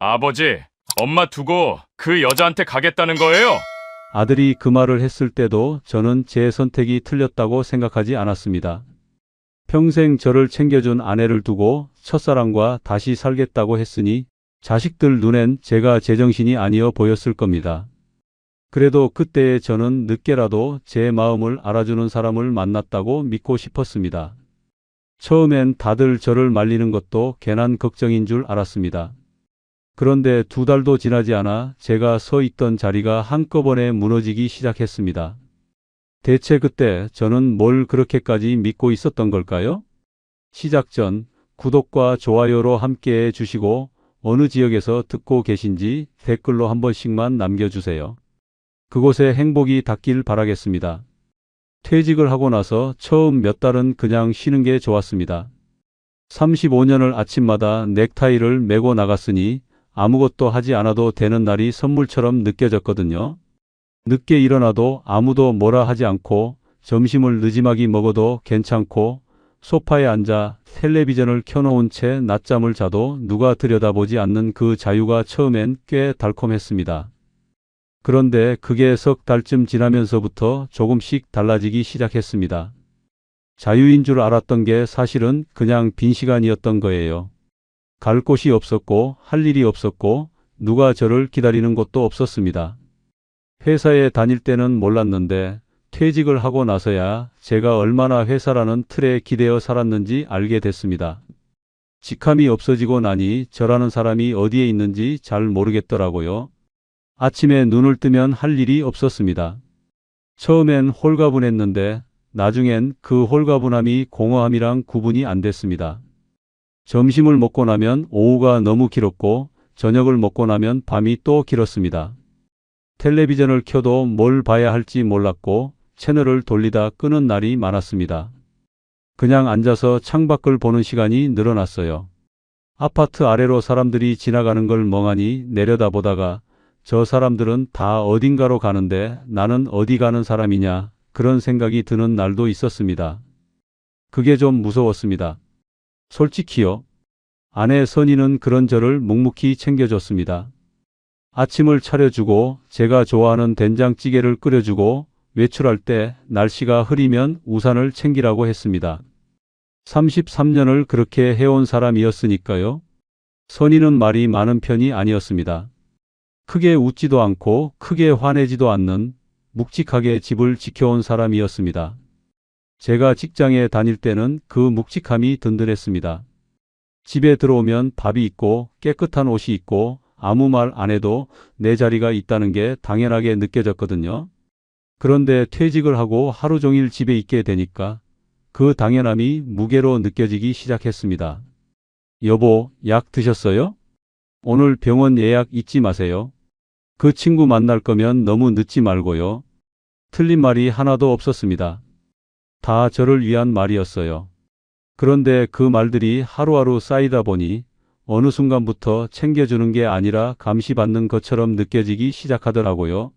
아버지, 엄마 두고 그 여자한테 가겠다는 거예요? 아들이 그 말을 했을 때도 저는 제 선택이 틀렸다고 생각하지 않았습니다. 평생 저를 챙겨준 아내를 두고 첫사랑과 다시 살겠다고 했으니 자식들 눈엔 제가 제정신이 아니어 보였을 겁니다. 그래도 그때의 저는 늦게라도 제 마음을 알아주는 사람을 만났다고 믿고 싶었습니다. 처음엔 다들 저를 말리는 것도 괜한 걱정인 줄 알았습니다. 그런데 2달도 지나지 않아 제가 서 있던 자리가 한꺼번에 무너지기 시작했습니다. 대체 그때 저는 뭘 그렇게까지 믿고 있었던 걸까요? 시작 전 구독과 좋아요로 함께해 주시고 어느 지역에서 듣고 계신지 댓글로 한 번씩만 남겨주세요. 그곳에 행복이 닿길 바라겠습니다. 퇴직을 하고 나서 처음 몇 달은 그냥 쉬는 게 좋았습니다. 35년을 아침마다 넥타이를 메고 나갔으니 아무것도 하지 않아도 되는 날이 선물처럼 느껴졌거든요. 늦게 일어나도 아무도 뭐라 하지 않고 점심을 느지막이 먹어도 괜찮고 소파에 앉아 텔레비전을 켜놓은 채 낮잠을 자도 누가 들여다보지 않는 그 자유가 처음엔 꽤 달콤했습니다. 그런데 그게 석 달쯤 지나면서부터 조금씩 달라지기 시작했습니다. 자유인 줄 알았던 게 사실은 그냥 빈 시간이었던 거예요. 갈 곳이 없었고 할 일이 없었고 누가 저를 기다리는 곳도 없었습니다. 회사에 다닐 때는 몰랐는데 퇴직을 하고 나서야 제가 얼마나 회사라는 틀에 기대어 살았는지 알게 됐습니다. 직함이 없어지고 나니 저라는 사람이 어디에 있는지 잘 모르겠더라고요. 아침에 눈을 뜨면 할 일이 없었습니다. 처음엔 홀가분했는데 나중엔 그 홀가분함이 공허함이랑 구분이 안 됐습니다. 점심을 먹고 나면 오후가 너무 길었고 저녁을 먹고 나면 밤이 또 길었습니다. 텔레비전을 켜도 뭘 봐야 할지 몰랐고 채널을 돌리다 끄는 날이 많았습니다. 그냥 앉아서 창밖을 보는 시간이 늘어났어요. 아파트 아래로 사람들이 지나가는 걸 멍하니 내려다보다가 저 사람들은 다 어딘가로 가는데 나는 어디 가는 사람이냐 그런 생각이 드는 날도 있었습니다. 그게 좀 무서웠습니다. 솔직히요. 아내 선희는 그런 저를 묵묵히 챙겨줬습니다. 아침을 차려주고 제가 좋아하는 된장찌개를 끓여주고 외출할 때 날씨가 흐리면 우산을 챙기라고 했습니다. 33년을 그렇게 해온 사람이었으니까요. 선희는 말이 많은 편이 아니었습니다. 크게 웃지도 않고 크게 화내지도 않는 묵직하게 집을 지켜온 사람이었습니다. 제가 직장에 다닐 때는 그 묵직함이 든든했습니다. 집에 들어오면 밥이 있고 깨끗한 옷이 있고 아무 말 안 해도 내 자리가 있다는 게 당연하게 느껴졌거든요. 그런데 퇴직을 하고 하루 종일 집에 있게 되니까 그 당연함이 무게로 느껴지기 시작했습니다. 여보, 약 드셨어요? 오늘 병원 예약 잊지 마세요. 그 친구 만날 거면 너무 늦지 말고요. 틀린 말이 하나도 없었습니다. 다 저를 위한 말이었어요. 그런데 그 말들이 하루하루 쌓이다 보니 어느 순간부터 챙겨주는 게 아니라 감시받는 것처럼 느껴지기 시작하더라고요.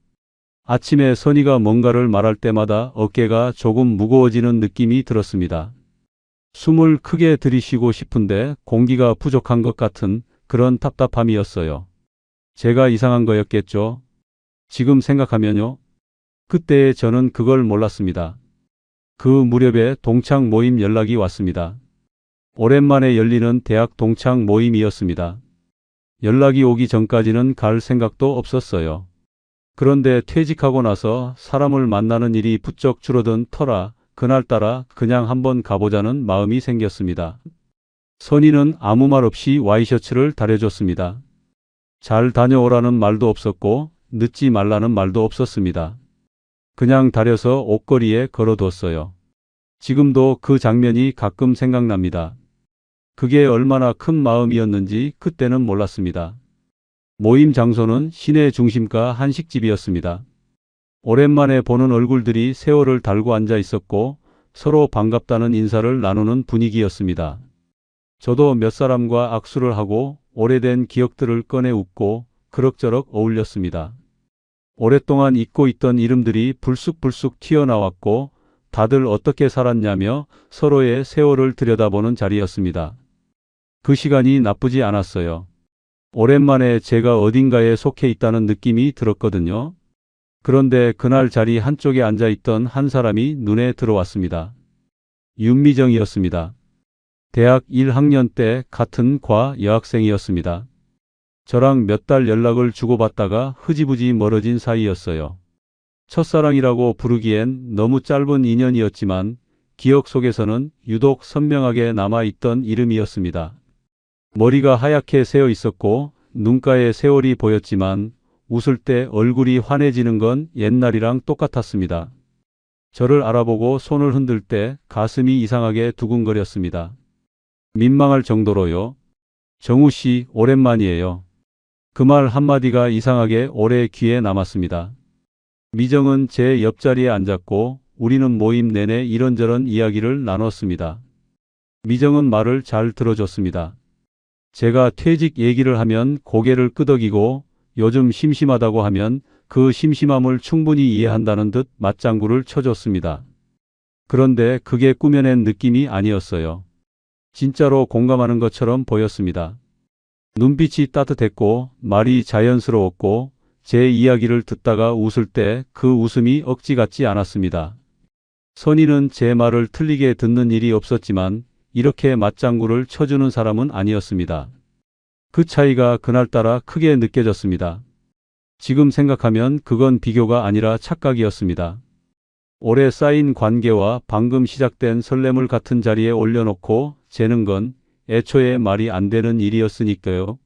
아침에 선희가 뭔가를 말할 때마다 어깨가 조금 무거워지는 느낌이 들었습니다. 숨을 크게 들이쉬고 싶은데 공기가 부족한 것 같은 그런 답답함이었어요. 제가 이상한 거였겠죠? 지금 생각하면요. 그때 저는 그걸 몰랐습니다. 그 무렵에 동창 모임 연락이 왔습니다. 오랜만에 열리는 대학 동창 모임이었습니다. 연락이 오기 전까지는 갈 생각도 없었어요. 그런데 퇴직하고 나서 사람을 만나는 일이 부쩍 줄어든 터라 그날따라 그냥 한번 가보자는 마음이 생겼습니다. 선희는 아무 말 없이 와이셔츠를 다려줬습니다. 잘 다녀오라는 말도 없었고 늦지 말라는 말도 없었습니다. 그냥 다려서 옷걸이에 걸어뒀어요. 지금도 그 장면이 가끔 생각납니다. 그게 얼마나 큰 마음이었는지 그때는 몰랐습니다. 모임 장소는 시내 중심가 한식집이었습니다. 오랜만에 보는 얼굴들이 세월을 달고 앉아 있었고 서로 반갑다는 인사를 나누는 분위기였습니다. 저도 몇 사람과 악수를 하고 오래된 기억들을 꺼내 웃고 그럭저럭 어울렸습니다. 오랫동안 잊고 있던 이름들이 불쑥불쑥 튀어나왔고 다들 어떻게 살았냐며 서로의 세월을 들여다보는 자리였습니다. 그 시간이 나쁘지 않았어요. 오랜만에 제가 어딘가에 속해 있다는 느낌이 들었거든요. 그런데 그날 자리 한쪽에 앉아 있던 한 사람이 눈에 들어왔습니다. 윤미정이었습니다. 대학 1학년 때 같은 과 여학생이었습니다. 저랑 몇 달 연락을 주고받다가 흐지부지 멀어진 사이였어요. 첫사랑이라고 부르기엔 너무 짧은 인연이었지만 기억 속에서는 유독 선명하게 남아있던 이름이었습니다. 머리가 하얗게 새어 있었고 눈가에 세월이 보였지만 웃을 때 얼굴이 환해지는 건 옛날이랑 똑같았습니다. 저를 알아보고 손을 흔들 때 가슴이 이상하게 두근거렸습니다. 민망할 정도로요. 정우 씨, 오랜만이에요. 그 말 한마디가 이상하게 오래 귀에 남았습니다. 미정은 제 옆자리에 앉았고 우리는 모임 내내 이런저런 이야기를 나눴습니다. 미정은 말을 잘 들어줬습니다. 제가 퇴직 얘기를 하면 고개를 끄덕이고 요즘 심심하다고 하면 그 심심함을 충분히 이해한다는 듯 맞장구를 쳐줬습니다. 그런데 그게 꾸며낸 느낌이 아니었어요. 진짜로 공감하는 것처럼 보였습니다. 눈빛이 따뜻했고 말이 자연스러웠고 제 이야기를 듣다가 웃을 때 그 웃음이 억지 같지 않았습니다. 선희는 제 말을 틀리게 듣는 일이 없었지만 이렇게 맞장구를 쳐주는 사람은 아니었습니다. 그 차이가 그날따라 크게 느껴졌습니다. 지금 생각하면 그건 비교가 아니라 착각이었습니다. 오래 쌓인 관계와 방금 시작된 설렘을 같은 자리에 올려놓고 재는 건 애초에 말이 안 되는 일이었으니까요.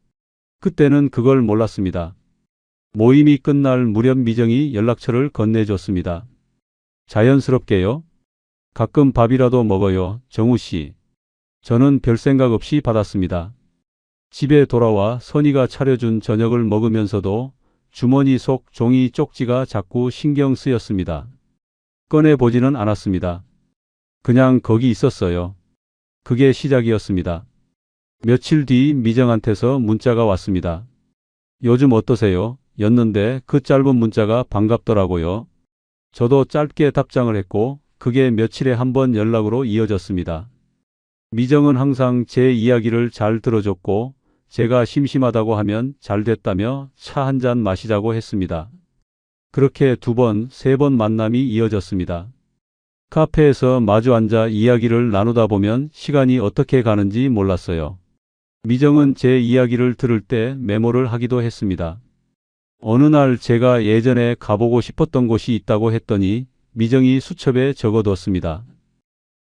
그때는 그걸 몰랐습니다. 모임이 끝날 무렵 미정이 연락처를 건네줬습니다. 자연스럽게요. 가끔 밥이라도 먹어요, 정우 씨. 저는 별 생각 없이 받았습니다. 집에 돌아와 선희가 차려준 저녁을 먹으면서도 주머니 속 종이 쪽지가 자꾸 신경 쓰였습니다. 꺼내보지는 않았습니다. 그냥 거기 있었어요. 그게 시작이었습니다. 며칠 뒤 미정한테서 문자가 왔습니다. 요즘 어떠세요? 였는데 그 짧은 문자가 반갑더라고요. 저도 짧게 답장을 했고 그게 며칠에 한 번 연락으로 이어졌습니다. 미정은 항상 제 이야기를 잘 들어줬고 제가 심심하다고 하면 잘 됐다며 차 한 잔 마시자고 했습니다. 그렇게 두 번, 세 번 만남이 이어졌습니다. 카페에서 마주 앉아 이야기를 나누다 보면 시간이 어떻게 가는지 몰랐어요. 미정은 제 이야기를 들을 때 메모를 하기도 했습니다. 어느 날 제가 예전에 가보고 싶었던 곳이 있다고 했더니 미정이 수첩에 적어뒀습니다.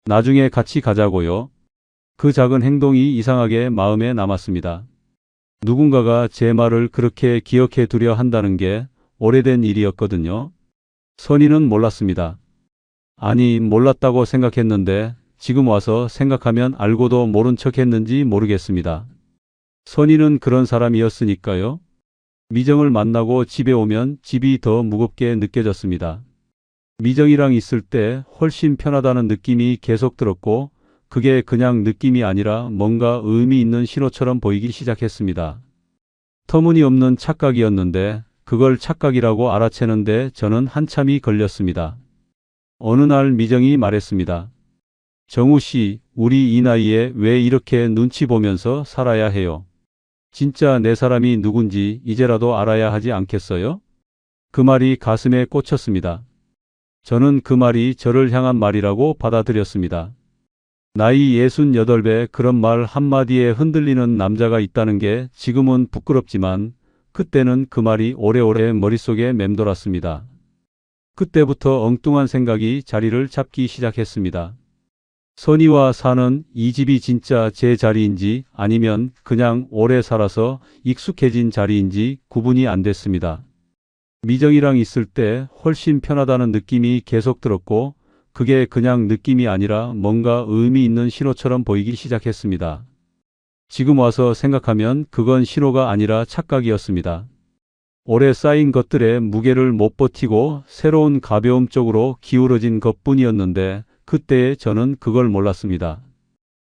나중에 같이 가자고요. 그 작은 행동이 이상하게 마음에 남았습니다. 누군가가 제 말을 그렇게 기억해 두려 한다는 게 오래된 일이었거든요. 선희는 몰랐습니다. 아니, 몰랐다고 생각했는데 지금 와서 생각하면 알고도 모른 척 했는지 모르겠습니다. 선희는 그런 사람이었으니까요. 미정을 만나고 집에 오면 집이 더 무겁게 느껴졌습니다. 미정이랑 있을 때 훨씬 편하다는 느낌이 계속 들었고 그게 그냥 느낌이 아니라 뭔가 의미 있는 신호처럼 보이기 시작했습니다. 터무니없는 착각이었는데 그걸 착각이라고 알아채는데 저는 한참이 걸렸습니다. 어느 날 미정이 말했습니다. 정우 씨, 우리 이 나이에 왜 이렇게 눈치 보면서 살아야 해요? 진짜 내 사람이 누군지 이제라도 알아야 하지 않겠어요? 그 말이 가슴에 꽂혔습니다. 저는 그 말이 저를 향한 말이라고 받아들였습니다. 나이 68에 그런 말 한마디에 흔들리는 남자가 있다는 게 지금은 부끄럽지만 그때는 그 말이 오래오래 머릿속에 맴돌았습니다. 그때부터 엉뚱한 생각이 자리를 잡기 시작했습니다. 선희와 사는 이 집이 진짜 제 자리인지 아니면 그냥 오래 살아서 익숙해진 자리인지 구분이 안 됐습니다. 미정이랑 있을 때 훨씬 편하다는 느낌이 계속 들었고 그게 그냥 느낌이 아니라 뭔가 의미 있는 신호처럼 보이기 시작했습니다. 지금 와서 생각하면 그건 신호가 아니라 착각이었습니다. 오래 쌓인 것들의 무게를 못 버티고 새로운 가벼움 쪽으로 기울어진 것뿐이었는데 그때의 저는 그걸 몰랐습니다.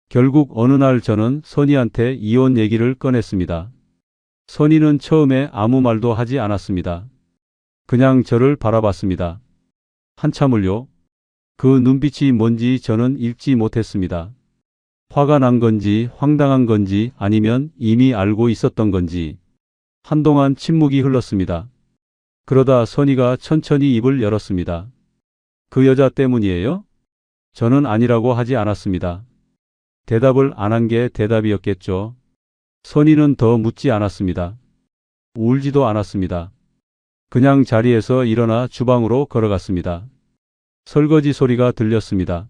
결국 어느 날 저는 선희한테 이혼 얘기를 꺼냈습니다. 선희는 처음에 아무 말도 하지 않았습니다. 그냥 저를 바라봤습니다. 한참을요. 그 눈빛이 뭔지 저는 읽지 못했습니다. 화가 난 건지 황당한 건지 아니면 이미 알고 있었던 건지 한동안 침묵이 흘렀습니다. 그러다 선희가 천천히 입을 열었습니다. 그 여자 때문이에요? 저는 아니라고 하지 않았습니다. 대답을 안 한 게 대답이었겠죠. 선희는 더 묻지 않았습니다. 울지도 않았습니다. 그냥 자리에서 일어나 주방으로 걸어갔습니다. 설거지 소리가 들렸습니다.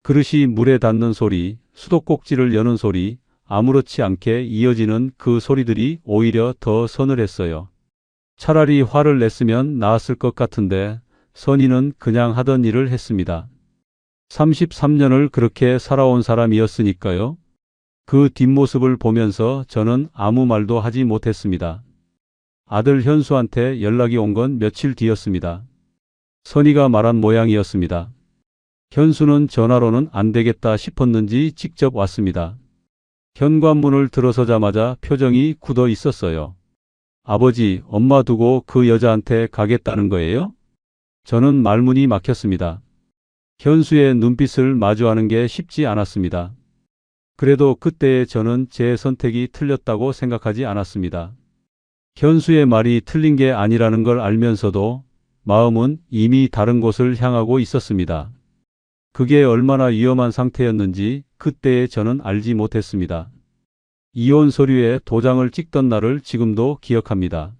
그릇이 물에 닿는 소리, 수도꼭지를 여는 소리, 아무렇지 않게 이어지는 그 소리들이 오히려 더 서늘했어요. 차라리 화를 냈으면 나았을 것 같은데 선희는 그냥 하던 일을 했습니다. 33년을 그렇게 살아온 사람이었으니까요. 그 뒷모습을 보면서 저는 아무 말도 하지 못했습니다. 아들 현수한테 연락이 온 건 며칠 뒤였습니다. 선희가 말한 모양이었습니다. 현수는 전화로는 안 되겠다 싶었는지 직접 왔습니다. 현관문을 들어서자마자 표정이 굳어 있었어요. 아버지, 엄마 두고 그 여자한테 가겠다는 거예요? 저는 말문이 막혔습니다. 현수의 눈빛을 마주하는 게 쉽지 않았습니다. 그래도 그때의 저는 제 선택이 틀렸다고 생각하지 않았습니다. 현수의 말이 틀린 게 아니라는 걸 알면서도 마음은 이미 다른 곳을 향하고 있었습니다. 그게 얼마나 위험한 상태였는지 그때의 저는 알지 못했습니다. 이혼 서류에 도장을 찍던 날을 지금도 기억합니다.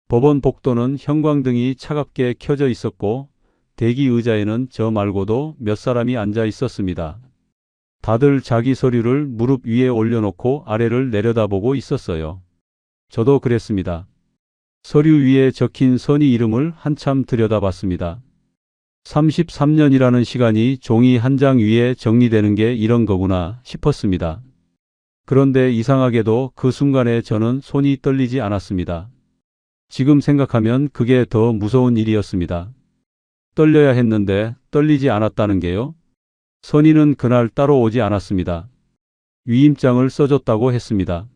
법원 복도는 형광등이 차갑게 켜져 있었고 대기 의자에는 저 말고도 몇 사람이 앉아 있었습니다. 다들 자기 서류를 무릎 위에 올려놓고 아래를 내려다보고 있었어요. 저도 그랬습니다. 서류 위에 적힌 선희 이름을 한참 들여다봤습니다. 33년이라는 시간이 종이 한 장 위에 정리되는 게 이런 거구나 싶었습니다. 그런데 이상하게도 그 순간에 저는 손이 떨리지 않았습니다. 지금 생각하면 그게 더 무서운 일이었습니다. 떨려야 했는데 떨리지 않았다는 게요. 선희는 그날 따로 오지 않았습니다. 위임장을 써줬다고 했습니다.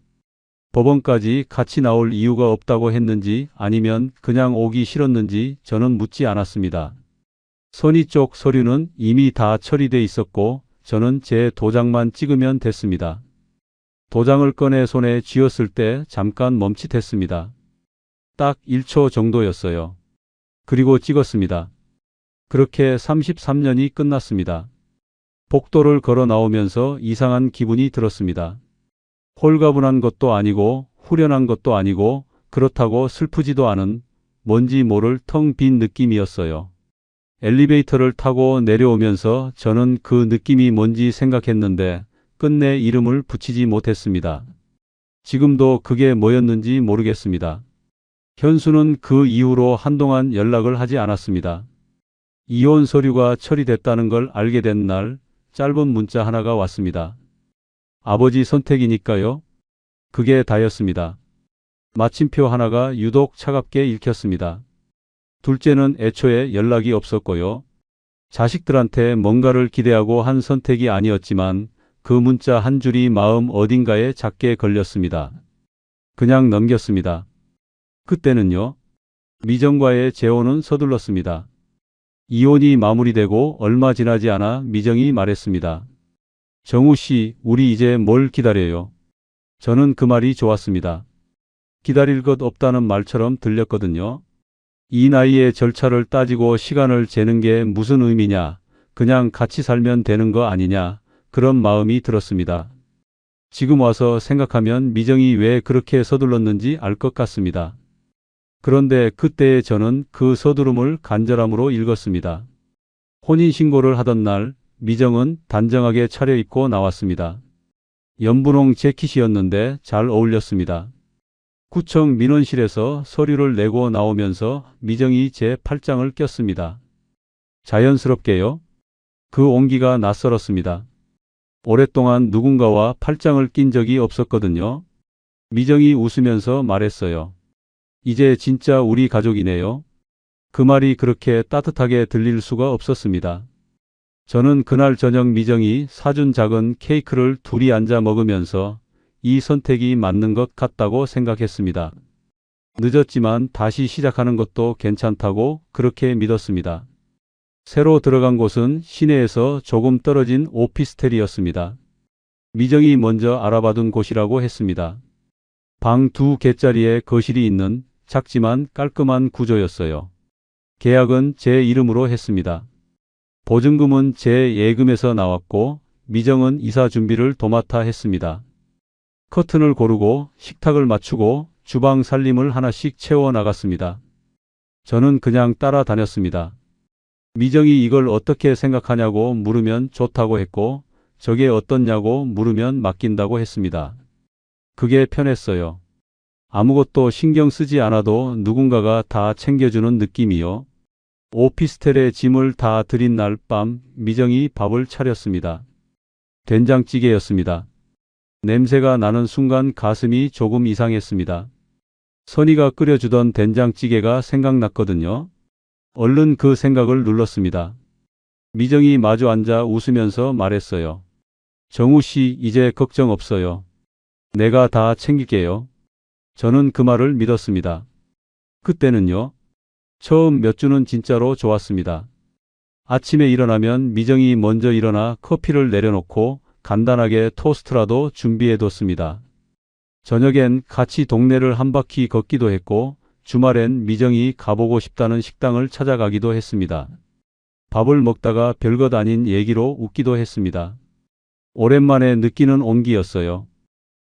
법원까지 같이 나올 이유가 없다고 했는지 아니면 그냥 오기 싫었는지 저는 묻지 않았습니다. 선희 쪽 서류는 이미 다 처리돼 있었고 저는 제 도장만 찍으면 됐습니다. 도장을 꺼내 손에 쥐었을 때 잠깐 멈칫했습니다. 딱 1초 정도였어요. 그리고 찍었습니다. 그렇게 33년이 끝났습니다. 복도를 걸어 나오면서 이상한 기분이 들었습니다. 홀가분한 것도 아니고 후련한 것도 아니고 그렇다고 슬프지도 않은 뭔지 모를 텅 빈 느낌이었어요. 엘리베이터를 타고 내려오면서 저는 그 느낌이 뭔지 생각했는데 끝내 이름을 붙이지 못했습니다. 지금도 그게 뭐였는지 모르겠습니다. 현수는 그 이후로 한동안 연락을 하지 않았습니다. 이혼 서류가 처리됐다는 걸 알게 된 날 짧은 문자 하나가 왔습니다. 아버지 선택이니까요. 그게 다였습니다. 마침표 하나가 유독 차갑게 읽혔습니다. 둘째는 애초에 연락이 없었고요. 자식들한테 뭔가를 기대하고 한 선택이 아니었지만 그 문자 한 줄이 마음 어딘가에 작게 걸렸습니다. 그냥 넘겼습니다. 그때는요. 미정과의 재혼은 서둘렀습니다. 이혼이 마무리되고 얼마 지나지 않아 미정이 말했습니다. 정우 씨, 우리 이제 뭘 기다려요? 저는 그 말이 좋았습니다. 기다릴 것 없다는 말처럼 들렸거든요. 이 나이에 절차를 따지고 시간을 재는 게 무슨 의미냐, 그냥 같이 살면 되는 거 아니냐, 그런 마음이 들었습니다. 지금 와서 생각하면 미정이 왜 그렇게 서둘렀는지 알 것 같습니다. 그런데 그때의 저는 그 서두름을 간절함으로 읽었습니다. 혼인신고를 하던 날 미정은 단정하게 차려입고 나왔습니다. 연분홍 재킷이었는데 잘 어울렸습니다. 구청 민원실에서 서류를 내고 나오면서 미정이 제 팔짱을 꼈습니다. 자연스럽게요. 그 온기가 낯설었습니다. 오랫동안 누군가와 팔짱을 낀 적이 없었거든요. 미정이 웃으면서 말했어요. 이제 진짜 우리 가족이네요. 그 말이 그렇게 따뜻하게 들릴 수가 없었습니다. 저는 그날 저녁 미정이 사준 작은 케이크를 둘이 앉아 먹으면서 이 선택이 맞는 것 같다고 생각했습니다. 늦었지만 다시 시작하는 것도 괜찮다고 그렇게 믿었습니다. 새로 들어간 곳은 시내에서 조금 떨어진 오피스텔이었습니다. 미정이 먼저 알아봐둔 곳이라고 했습니다. 방 2개짜리의 거실이 있는 작지만 깔끔한 구조였어요. 계약은 제 이름으로 했습니다. 보증금은 제 예금에서 나왔고 미정은 이사 준비를 도맡아 했습니다. 커튼을 고르고 식탁을 맞추고 주방 살림을 하나씩 채워 나갔습니다. 저는 그냥 따라다녔습니다. 미정이 이걸 어떻게 생각하냐고 물으면 좋다고 했고 저게 어떻냐고 물으면 맡긴다고 했습니다. 그게 편했어요. 아무것도 신경 쓰지 않아도 누군가가 다 챙겨주는 느낌이요. 오피스텔에 짐을 다 들인 날 밤 미정이 밥을 차렸습니다. 된장찌개였습니다. 냄새가 나는 순간 가슴이 조금 이상했습니다. 선이가 끓여주던 된장찌개가 생각났거든요. 얼른 그 생각을 눌렀습니다. 미정이 마주 앉아 웃으면서 말했어요. 정우 씨, 이제 걱정 없어요. 내가 다 챙길게요. 저는 그 말을 믿었습니다. 그때는요. 처음 몇 주는 진짜로 좋았습니다. 아침에 일어나면 미정이 먼저 일어나 커피를 내려놓고 간단하게 토스트라도 준비해뒀습니다. 저녁엔 같이 동네를 한 바퀴 걷기도 했고 주말엔 미정이 가보고 싶다는 식당을 찾아가기도 했습니다. 밥을 먹다가 별것 아닌 얘기로 웃기도 했습니다. 오랜만에 느끼는 온기였어요.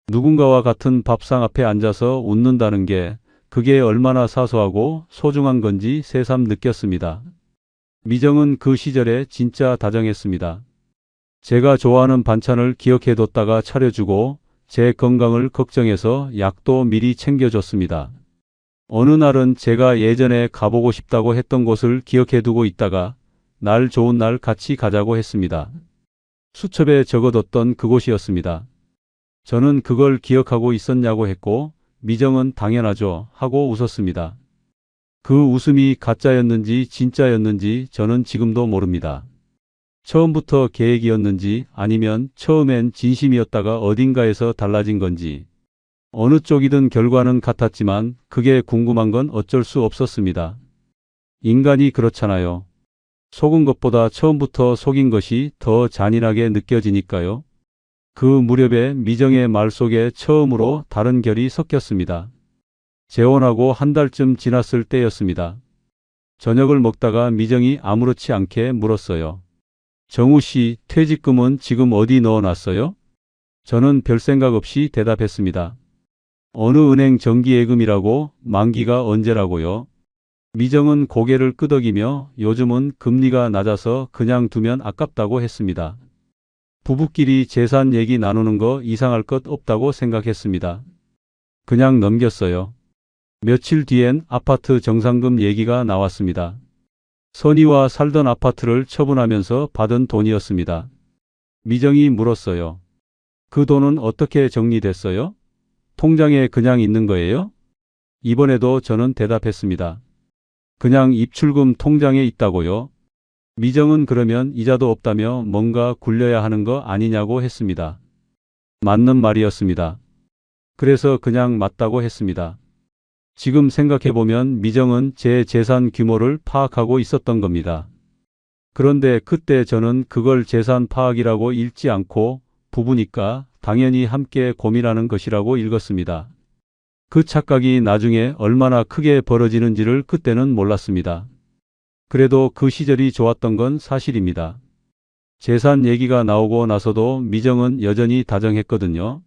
누군가와 같은 밥상 앞에 앉아서 웃는다는 게 그게 얼마나 사소하고 소중한 건지 새삼 느꼈습니다. 미정은 그 시절에 진짜 다정했습니다. 제가 좋아하는 반찬을 기억해뒀다가 차려주고 제 건강을 걱정해서 약도 미리 챙겨줬습니다. 어느 날은 제가 예전에 가보고 싶다고 했던 곳을 기억해두고 있다가 날 좋은 날 같이 가자고 했습니다. 수첩에 적어뒀던 그곳이었습니다. 저는 그걸 기억하고 있었냐고 했고 미정은 당연하죠 하고 웃었습니다. 그 웃음이 가짜였는지 진짜였는지 저는 지금도 모릅니다. 처음부터 계획이었는지 아니면 처음엔 진심이었다가 어딘가에서 달라진 건지 어느 쪽이든 결과는 같았지만 그게 궁금한 건 어쩔 수 없었습니다. 인간이 그렇잖아요. 속은 것보다 처음부터 속인 것이 더 잔인하게 느껴지니까요. 그 무렵에 미정의 말 속에 처음으로 다른 결이 섞였습니다. 재혼하고 한 달쯤 지났을 때였습니다. 저녁을 먹다가 미정이 아무렇지 않게 물었어요. 정우 씨, 퇴직금은 지금 어디 넣어놨어요? 저는 별 생각 없이 대답했습니다. 어느 은행 정기예금이라고? 만기가 언제라고요? 미정은 고개를 끄덕이며 요즘은 금리가 낮아서 그냥 두면 아깝다고 했습니다. 부부끼리 재산 얘기 나누는 거 이상할 것 없다고 생각했습니다. 그냥 넘겼어요. 며칠 뒤엔 아파트 정상금 얘기가 나왔습니다. 선이와 살던 아파트를 처분하면서 받은 돈이었습니다. 미정이 물었어요. 그 돈은 어떻게 정리됐어요? 통장에 그냥 있는 거예요? 이번에도 저는 대답했습니다. 그냥 입출금 통장에 있다고요. 미정은 그러면 이자도 없다며 뭔가 굴려야 하는 거 아니냐고 했습니다. 맞는 말이었습니다. 그래서 그냥 맞다고 했습니다. 지금 생각해보면 미정은 제 재산 규모를 파악하고 있었던 겁니다. 그런데 그때 저는 그걸 재산 파악이라고 읽지 않고 부부니까 당연히 함께 고민하는 것이라고 읽었습니다. 그 착각이 나중에 얼마나 크게 벌어지는지를 그때는 몰랐습니다. 그래도 그 시절이 좋았던 건 사실입니다. 재산 얘기가 나오고 나서도 미정은 여전히 다정했거든요.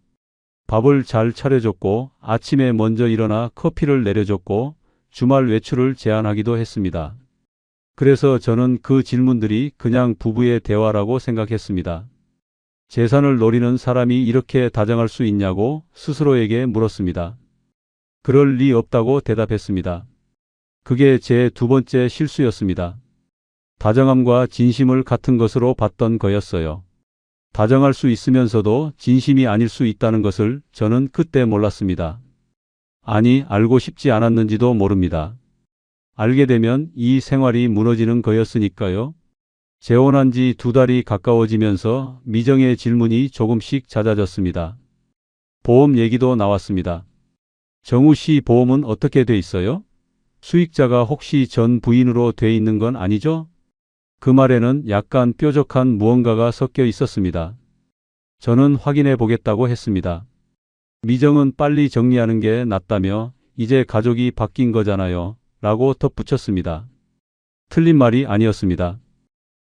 밥을 잘 차려줬고 아침에 먼저 일어나 커피를 내려줬고 주말 외출을 제안하기도 했습니다. 그래서 저는 그 질문들이 그냥 부부의 대화라고 생각했습니다. 재산을 노리는 사람이 이렇게 다정할 수 있냐고 스스로에게 물었습니다. 그럴 리 없다고 대답했습니다. 그게 제 두 번째 실수였습니다. 다정함과 진심을 같은 것으로 봤던 거였어요. 다정할 수 있으면서도 진심이 아닐 수 있다는 것을 저는 그때 몰랐습니다. 아니, 알고 싶지 않았는지도 모릅니다. 알게 되면 이 생활이 무너지는 거였으니까요. 재혼한 지 2달이 가까워지면서 미정의 질문이 조금씩 잦아졌습니다. 보험 얘기도 나왔습니다. 정우 씨 보험은 어떻게 돼 있어요? 수익자가 혹시 전 부인으로 돼 있는 건 아니죠? 그 말에는 약간 뾰족한 무언가가 섞여 있었습니다. 저는 확인해 보겠다고 했습니다. 미정은 빨리 정리하는 게 낫다며 이제 가족이 바뀐 거잖아요. 라고 덧붙였습니다. 틀린 말이 아니었습니다.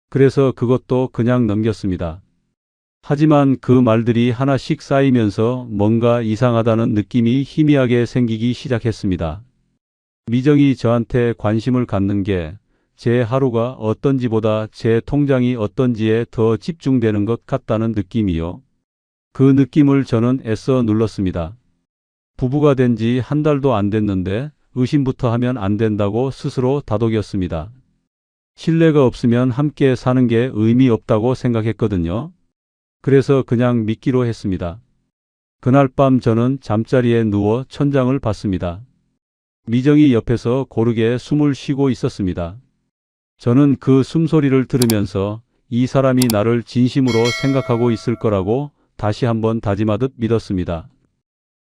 그래서 그것도 그냥 넘겼습니다. 하지만 그 말들이 하나씩 쌓이면서 뭔가 이상하다는 느낌이 희미하게 생기기 시작했습니다. 미정이 저한테 관심을 갖는 게 제 하루가 어떤지보다 제 통장이 어떤지에 더 집중되는 것 같다는 느낌이요. 그 느낌을 저는 애써 눌렀습니다. 부부가 된 지 한 달도 안 됐는데 의심부터 하면 안 된다고 스스로 다독였습니다. 신뢰가 없으면 함께 사는 게 의미 없다고 생각했거든요. 그래서 그냥 믿기로 했습니다. 그날 밤 저는 잠자리에 누워 천장을 봤습니다. 미정이 옆에서 고르게 숨을 쉬고 있었습니다. 저는 그 숨소리를 들으면서 이 사람이 나를 진심으로 생각하고 있을 거라고 다시 한번 다짐하듯 믿었습니다.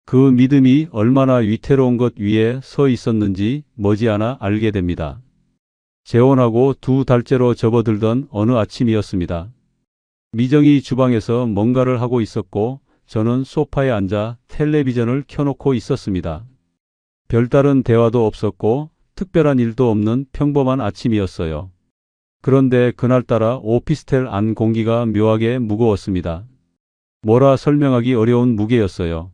그 믿음이 얼마나 위태로운 것 위에 서 있었는지 머지않아 알게 됩니다. 재혼하고 2달째로 접어들던 어느 아침이었습니다. 미정이 주방에서 뭔가를 하고 있었고 저는 소파에 앉아 텔레비전을 켜놓고 있었습니다. 별다른 대화도 없었고 특별한 일도 없는 평범한 아침이었어요. 그런데 그날따라 오피스텔 안 공기가 묘하게 무거웠습니다. 뭐라 설명하기 어려운 무게였어요.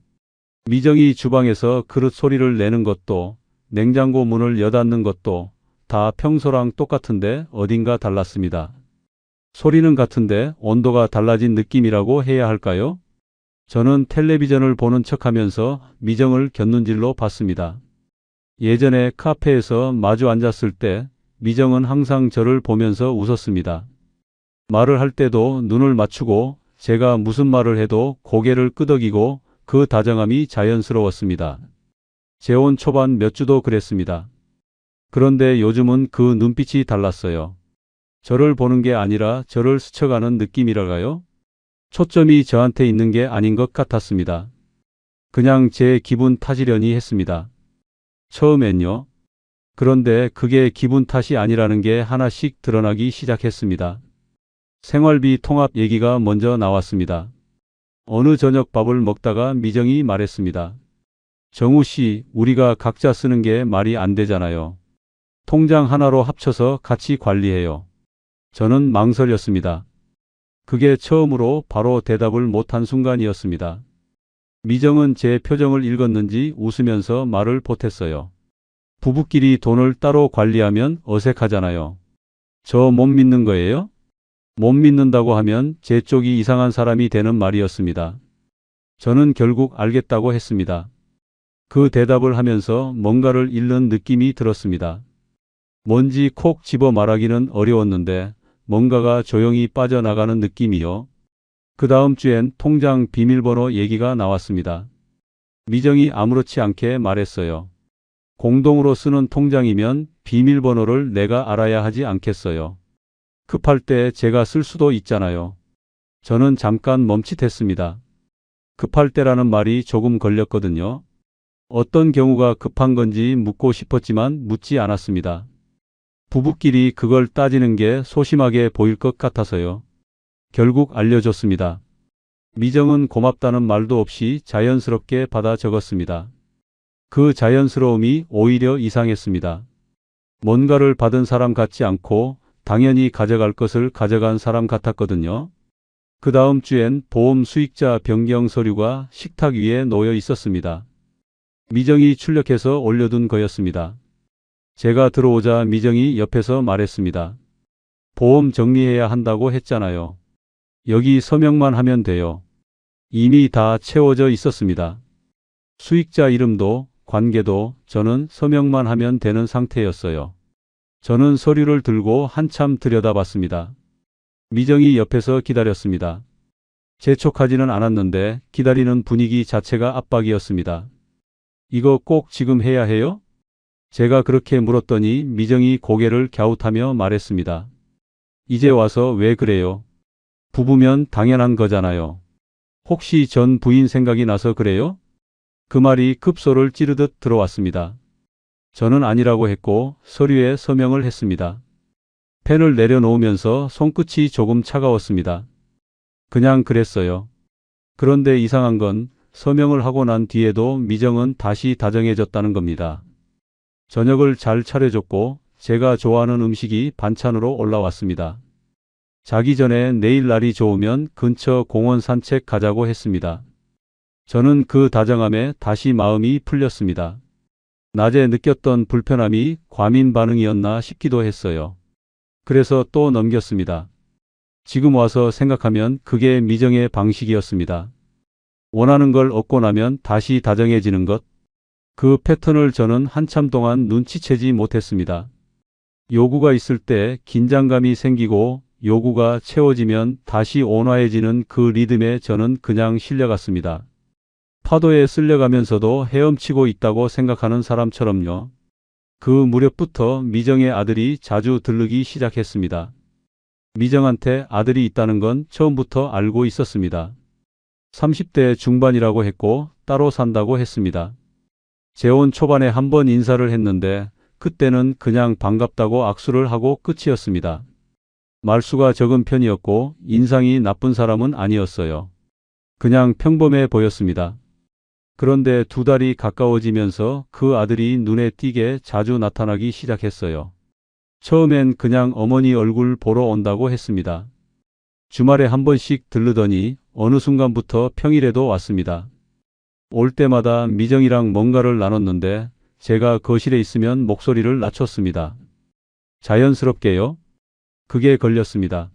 미정이 주방에서 그릇 소리를 내는 것도 냉장고 문을 여닫는 것도 다 평소랑 똑같은데 어딘가 달랐습니다. 소리는 같은데 온도가 달라진 느낌이라고 해야 할까요? 저는 텔레비전을 보는 척하면서 미정을 곁눈질로 봤습니다. 예전에 카페에서 마주 앉았을 때 미정은 항상 저를 보면서 웃었습니다. 말을 할 때도 눈을 맞추고 제가 무슨 말을 해도 고개를 끄덕이고 그 다정함이 자연스러웠습니다. 재혼 초반 몇 주도 그랬습니다. 그런데 요즘은 그 눈빛이 달랐어요. 저를 보는 게 아니라 저를 스쳐가는 느낌이랄까요? 초점이 저한테 있는 게 아닌 것 같았습니다. 그냥 제 기분 탓이려니 했습니다. 처음엔요. 그런데 그게 기분 탓이 아니라는 게 하나씩 드러나기 시작했습니다. 생활비 통합 얘기가 먼저 나왔습니다. 어느 저녁 밥을 먹다가 미정이 말했습니다. 정우 씨, 우리가 각자 쓰는 게 말이 안 되잖아요. 통장 하나로 합쳐서 같이 관리해요. 저는 망설였습니다. 그게 처음으로 바로 대답을 못한 순간이었습니다. 미정은 제 표정을 읽었는지 웃으면서 말을 보탰어요. 부부끼리 돈을 따로 관리하면 어색하잖아요. 저 못 믿는 거예요? 못 믿는다고 하면 제 쪽이 이상한 사람이 되는 말이었습니다. 저는 결국 알겠다고 했습니다. 그 대답을 하면서 뭔가를 잃는 느낌이 들었습니다. 뭔지 콕 집어 말하기는 어려웠는데 뭔가가 조용히 빠져나가는 느낌이요. 그 다음 주엔 통장 비밀번호 얘기가 나왔습니다. 미정이 아무렇지 않게 말했어요. 공동으로 쓰는 통장이면 비밀번호를 내가 알아야 하지 않겠어요. 급할 때 제가 쓸 수도 있잖아요. 저는 잠깐 멈칫했습니다. 급할 때라는 말이 조금 걸렸거든요. 어떤 경우가 급한 건지 묻고 싶었지만 묻지 않았습니다. 부부끼리 그걸 따지는 게 소심하게 보일 것 같아서요. 결국 알려줬습니다. 미정은 고맙다는 말도 없이 자연스럽게 받아 적었습니다. 그 자연스러움이 오히려 이상했습니다. 뭔가를 받은 사람 같지 않고 당연히 가져갈 것을 가져간 사람 같았거든요. 그 다음 주엔 보험 수익자 변경 서류가 식탁 위에 놓여 있었습니다. 미정이 출력해서 올려둔 거였습니다. 제가 들어오자 미정이 옆에서 말했습니다. 보험 정리해야 한다고 했잖아요. 여기 서명만 하면 돼요. 이미 다 채워져 있었습니다. 수익자 이름도 관계도 저는 서명만 하면 되는 상태였어요. 저는 서류를 들고 한참 들여다봤습니다. 미정이 옆에서 기다렸습니다. 재촉하지는 않았는데 기다리는 분위기 자체가 압박이었습니다. 이거 꼭 지금 해야 해요? 제가 그렇게 물었더니 미정이 고개를 갸웃하며 말했습니다. 이제 와서 왜 그래요? 부부면 당연한 거잖아요. 혹시 전 부인 생각이 나서 그래요? 그 말이 급소를 찌르듯 들어왔습니다. 저는 아니라고 했고 서류에 서명을 했습니다. 펜을 내려놓으면서 손끝이 조금 차가웠습니다. 그냥 그랬어요. 그런데 이상한 건 서명을 하고 난 뒤에도 미정은 다시 다정해졌다는 겁니다. 저녁을 잘 차려줬고 제가 좋아하는 음식이 반찬으로 올라왔습니다. 자기 전에 내일 날이 좋으면 근처 공원 산책 가자고 했습니다. 저는 그 다정함에 다시 마음이 풀렸습니다. 낮에 느꼈던 불편함이 과민 반응이었나 싶기도 했어요. 그래서 또 넘겼습니다. 지금 와서 생각하면 그게 미정의 방식이었습니다. 원하는 걸 얻고 나면 다시 다정해지는 것. 그 패턴을 저는 한참 동안 눈치채지 못했습니다. 요구가 있을 때 긴장감이 생기고 요구가 채워지면 다시 온화해지는 그 리듬에 저는 그냥 실려갔습니다. 파도에 쓸려가면서도 헤엄치고 있다고 생각하는 사람처럼요. 그 무렵부터 미정의 아들이 자주 들르기 시작했습니다. 미정한테 아들이 있다는 건 처음부터 알고 있었습니다. 30대 중반이라고 했고 따로 산다고 했습니다. 재혼 초반에 한 번 인사를 했는데 그때는 그냥 반갑다고 악수를 하고 끝이었습니다. 말수가 적은 편이었고 인상이 나쁜 사람은 아니었어요. 그냥 평범해 보였습니다. 그런데 2달이 가까워지면서 그 아들이 눈에 띄게 자주 나타나기 시작했어요. 처음엔 그냥 어머니 얼굴 보러 온다고 했습니다. 주말에 한 번씩 들르더니 어느 순간부터 평일에도 왔습니다. 올 때마다 미정이랑 뭔가를 나눴는데 제가 거실에 있으면 목소리를 낮췄습니다. 자연스럽게요. 그게 걸렸습니다.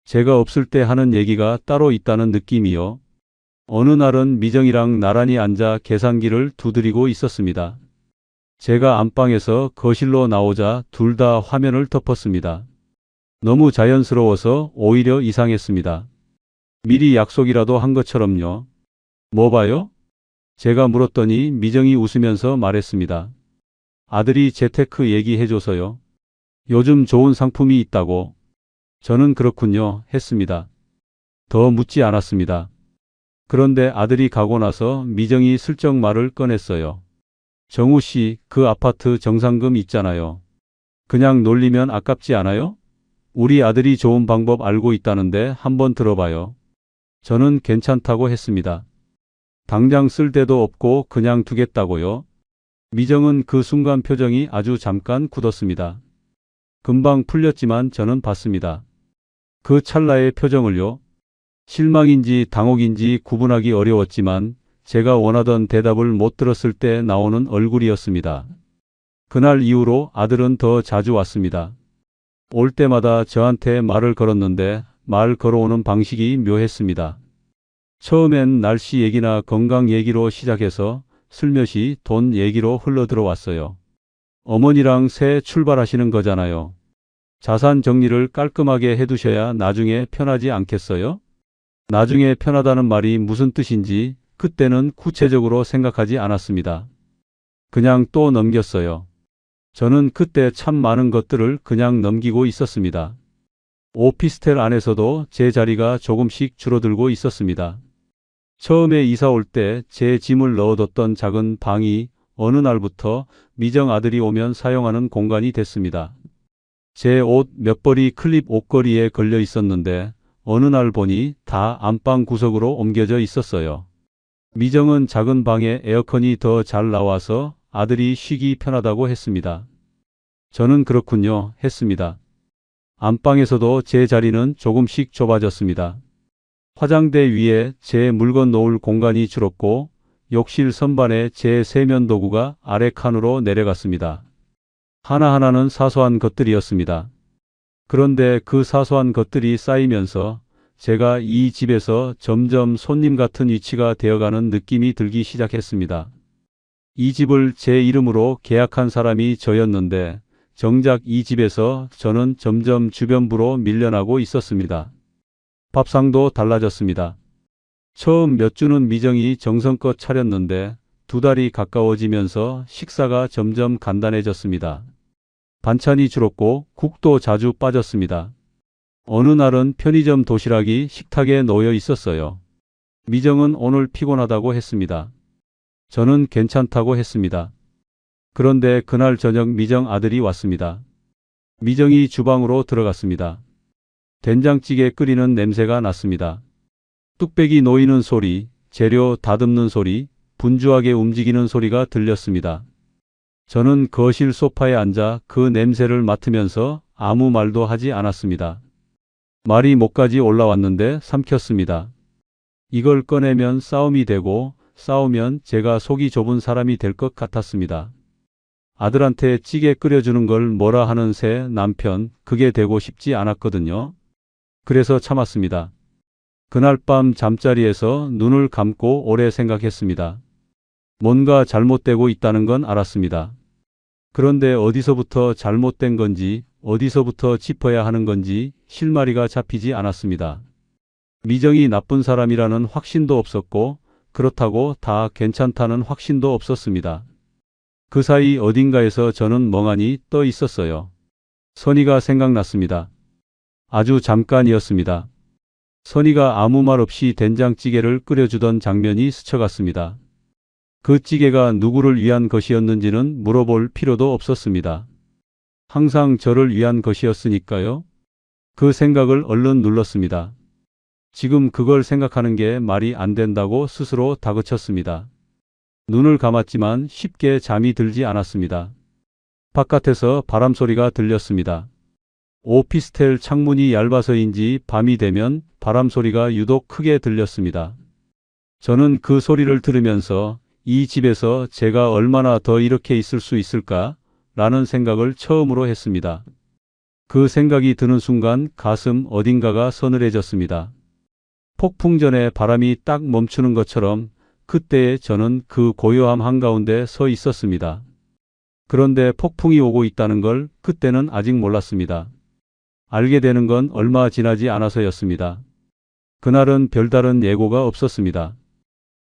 제가 없을 때 하는 얘기가 따로 있다는 느낌이요. 어느 날은 미정이랑 나란히 앉아 계산기를 두드리고 있었습니다. 제가 안방에서 거실로 나오자 둘 다 화면을 덮었습니다. 너무 자연스러워서 오히려 이상했습니다. 미리 약속이라도 한 것처럼요. 뭐 봐요? 제가 물었더니 미정이 웃으면서 말했습니다. 아들이 재테크 얘기해줘서요. 요즘 좋은 상품이 있다고. 저는 그렇군요 했습니다. 더 묻지 않았습니다. 그런데 아들이 가고 나서 미정이 슬쩍 말을 꺼냈어요. 정우 씨, 그 아파트 정상금 있잖아요. 그냥 놀리면 아깝지 않아요? 우리 아들이 좋은 방법 알고 있다는데 한번 들어봐요. 저는 괜찮다고 했습니다. 당장 쓸 데도 없고 그냥 두겠다고요? 미정은 그 순간 표정이 아주 잠깐 굳었습니다. 금방 풀렸지만 저는 봤습니다. 그 찰나의 표정을요. 실망인지 당혹인지 구분하기 어려웠지만 제가 원하던 대답을 못 들었을 때 나오는 얼굴이었습니다. 그날 이후로 아들은 더 자주 왔습니다. 올 때마다 저한테 말을 걸었는데 말 걸어오는 방식이 묘했습니다. 처음엔 날씨 얘기나 건강 얘기로 시작해서 슬며시 돈 얘기로 흘러들어왔어요. 어머니랑 새 출발하시는 거잖아요. 자산 정리를 깔끔하게 해두셔야 나중에 편하지 않겠어요? 나중에 편하다는 말이 무슨 뜻인지 그때는 구체적으로 생각하지 않았습니다. 그냥 또 넘겼어요. 저는 그때 참 많은 것들을 그냥 넘기고 있었습니다. 오피스텔 안에서도 제 자리가 조금씩 줄어들고 있었습니다. 처음에 이사 올 때 제 짐을 넣어뒀던 작은 방이 어느 날부터 미정 아들이 오면 사용하는 공간이 됐습니다. 제 옷 몇 벌이 클립 옷걸이에 걸려 있었는데 어느 날 보니 다 안방 구석으로 옮겨져 있었어요. 미정은 작은 방에 에어컨이 더 잘 나와서 아들이 쉬기 편하다고 했습니다. 저는 그렇군요 했습니다. 안방에서도 제 자리는 조금씩 좁아졌습니다. 화장대 위에 제 물건 놓을 공간이 줄었고 욕실 선반에 제 세면 도구가 아래 칸으로 내려갔습니다. 하나하나는 사소한 것들이었습니다. 그런데 그 사소한 것들이 쌓이면서 제가 이 집에서 점점 손님 같은 위치가 되어가는 느낌이 들기 시작했습니다. 이 집을 제 이름으로 계약한 사람이 저였는데 정작 이 집에서 저는 점점 주변부로 밀려나고 있었습니다. 밥상도 달라졌습니다. 처음 몇 주는 미정이 정성껏 차렸는데 2달이 가까워지면서 식사가 점점 간단해졌습니다. 반찬이 줄었고 국도 자주 빠졌습니다. 어느 날은 편의점 도시락이 식탁에 놓여 있었어요. 미정은 오늘 피곤하다고 했습니다. 저는 괜찮다고 했습니다. 그런데 그날 저녁 미정 아들이 왔습니다. 미정이 주방으로 들어갔습니다. 된장찌개 끓이는 냄새가 났습니다. 뚝배기 놓이는 소리, 재료 다듬는 소리, 분주하게 움직이는 소리가 들렸습니다. 저는 거실 소파에 앉아 그 냄새를 맡으면서 아무 말도 하지 않았습니다. 말이 목까지 올라왔는데 삼켰습니다. 이걸 꺼내면 싸움이 되고 싸우면 제가 속이 좁은 사람이 될 것 같았습니다. 아들한테 찌개 끓여주는 걸 뭐라 하는 새 남편, 그게 되고 싶지 않았거든요. 그래서 참았습니다. 그날 밤 잠자리에서 눈을 감고 오래 생각했습니다. 뭔가 잘못되고 있다는 건 알았습니다. 그런데 어디서부터 잘못된 건지, 어디서부터 짚어야 하는 건지 실마리가 잡히지 않았습니다. 미정이 나쁜 사람이라는 확신도 없었고, 그렇다고 다 괜찮다는 확신도 없었습니다. 그 사이 어딘가에서 저는 멍하니 떠 있었어요. 선희가 생각났습니다. 아주 잠깐이었습니다. 선희가 아무 말 없이 된장찌개를 끓여주던 장면이 스쳐갔습니다. 그 찌개가 누구를 위한 것이었는지는 물어볼 필요도 없었습니다. 항상 저를 위한 것이었으니까요. 그 생각을 얼른 눌렀습니다. 지금 그걸 생각하는 게 말이 안 된다고 스스로 다그쳤습니다. 눈을 감았지만 쉽게 잠이 들지 않았습니다. 바깥에서 바람 소리가 들렸습니다. 오피스텔 창문이 얇아서인지 밤이 되면 바람 소리가 유독 크게 들렸습니다. 저는 그 소리를 들으면서 이 집에서 제가 얼마나 더 이렇게 있을 수 있을까? 라는 생각을 처음으로 했습니다. 그 생각이 드는 순간 가슴 어딘가가 서늘해졌습니다. 폭풍 전에 바람이 딱 멈추는 것처럼 그때에 저는 그 고요함 한가운데 서 있었습니다. 그런데 폭풍이 오고 있다는 걸 그때는 아직 몰랐습니다. 알게 되는 건 얼마 지나지 않아서였습니다. 그날은 별다른 예고가 없었습니다.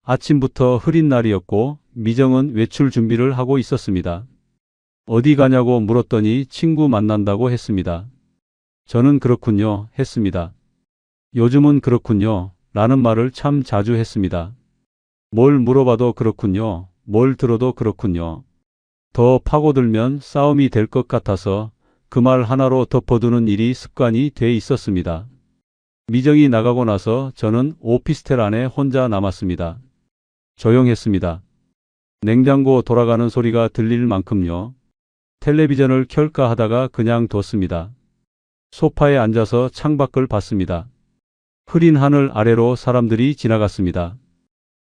아침부터 흐린 날이었고 미정은 외출 준비를 하고 있었습니다. 어디 가냐고 물었더니 친구 만난다고 했습니다. 저는 그렇군요 했습니다. 요즘은 그렇군요 라는 말을 참 자주 했습니다. 뭘 물어봐도 그렇군요. 뭘 들어도 그렇군요. 더 파고들면 싸움이 될 것 같아서 그 말 하나로 덮어두는 일이 습관이 돼 있었습니다. 미정이 나가고 나서 저는 오피스텔 안에 혼자 남았습니다. 조용했습니다. 냉장고 돌아가는 소리가 들릴 만큼요. 텔레비전을 켤까 하다가 그냥 뒀습니다. 소파에 앉아서 창밖을 봤습니다. 흐린 하늘 아래로 사람들이 지나갔습니다.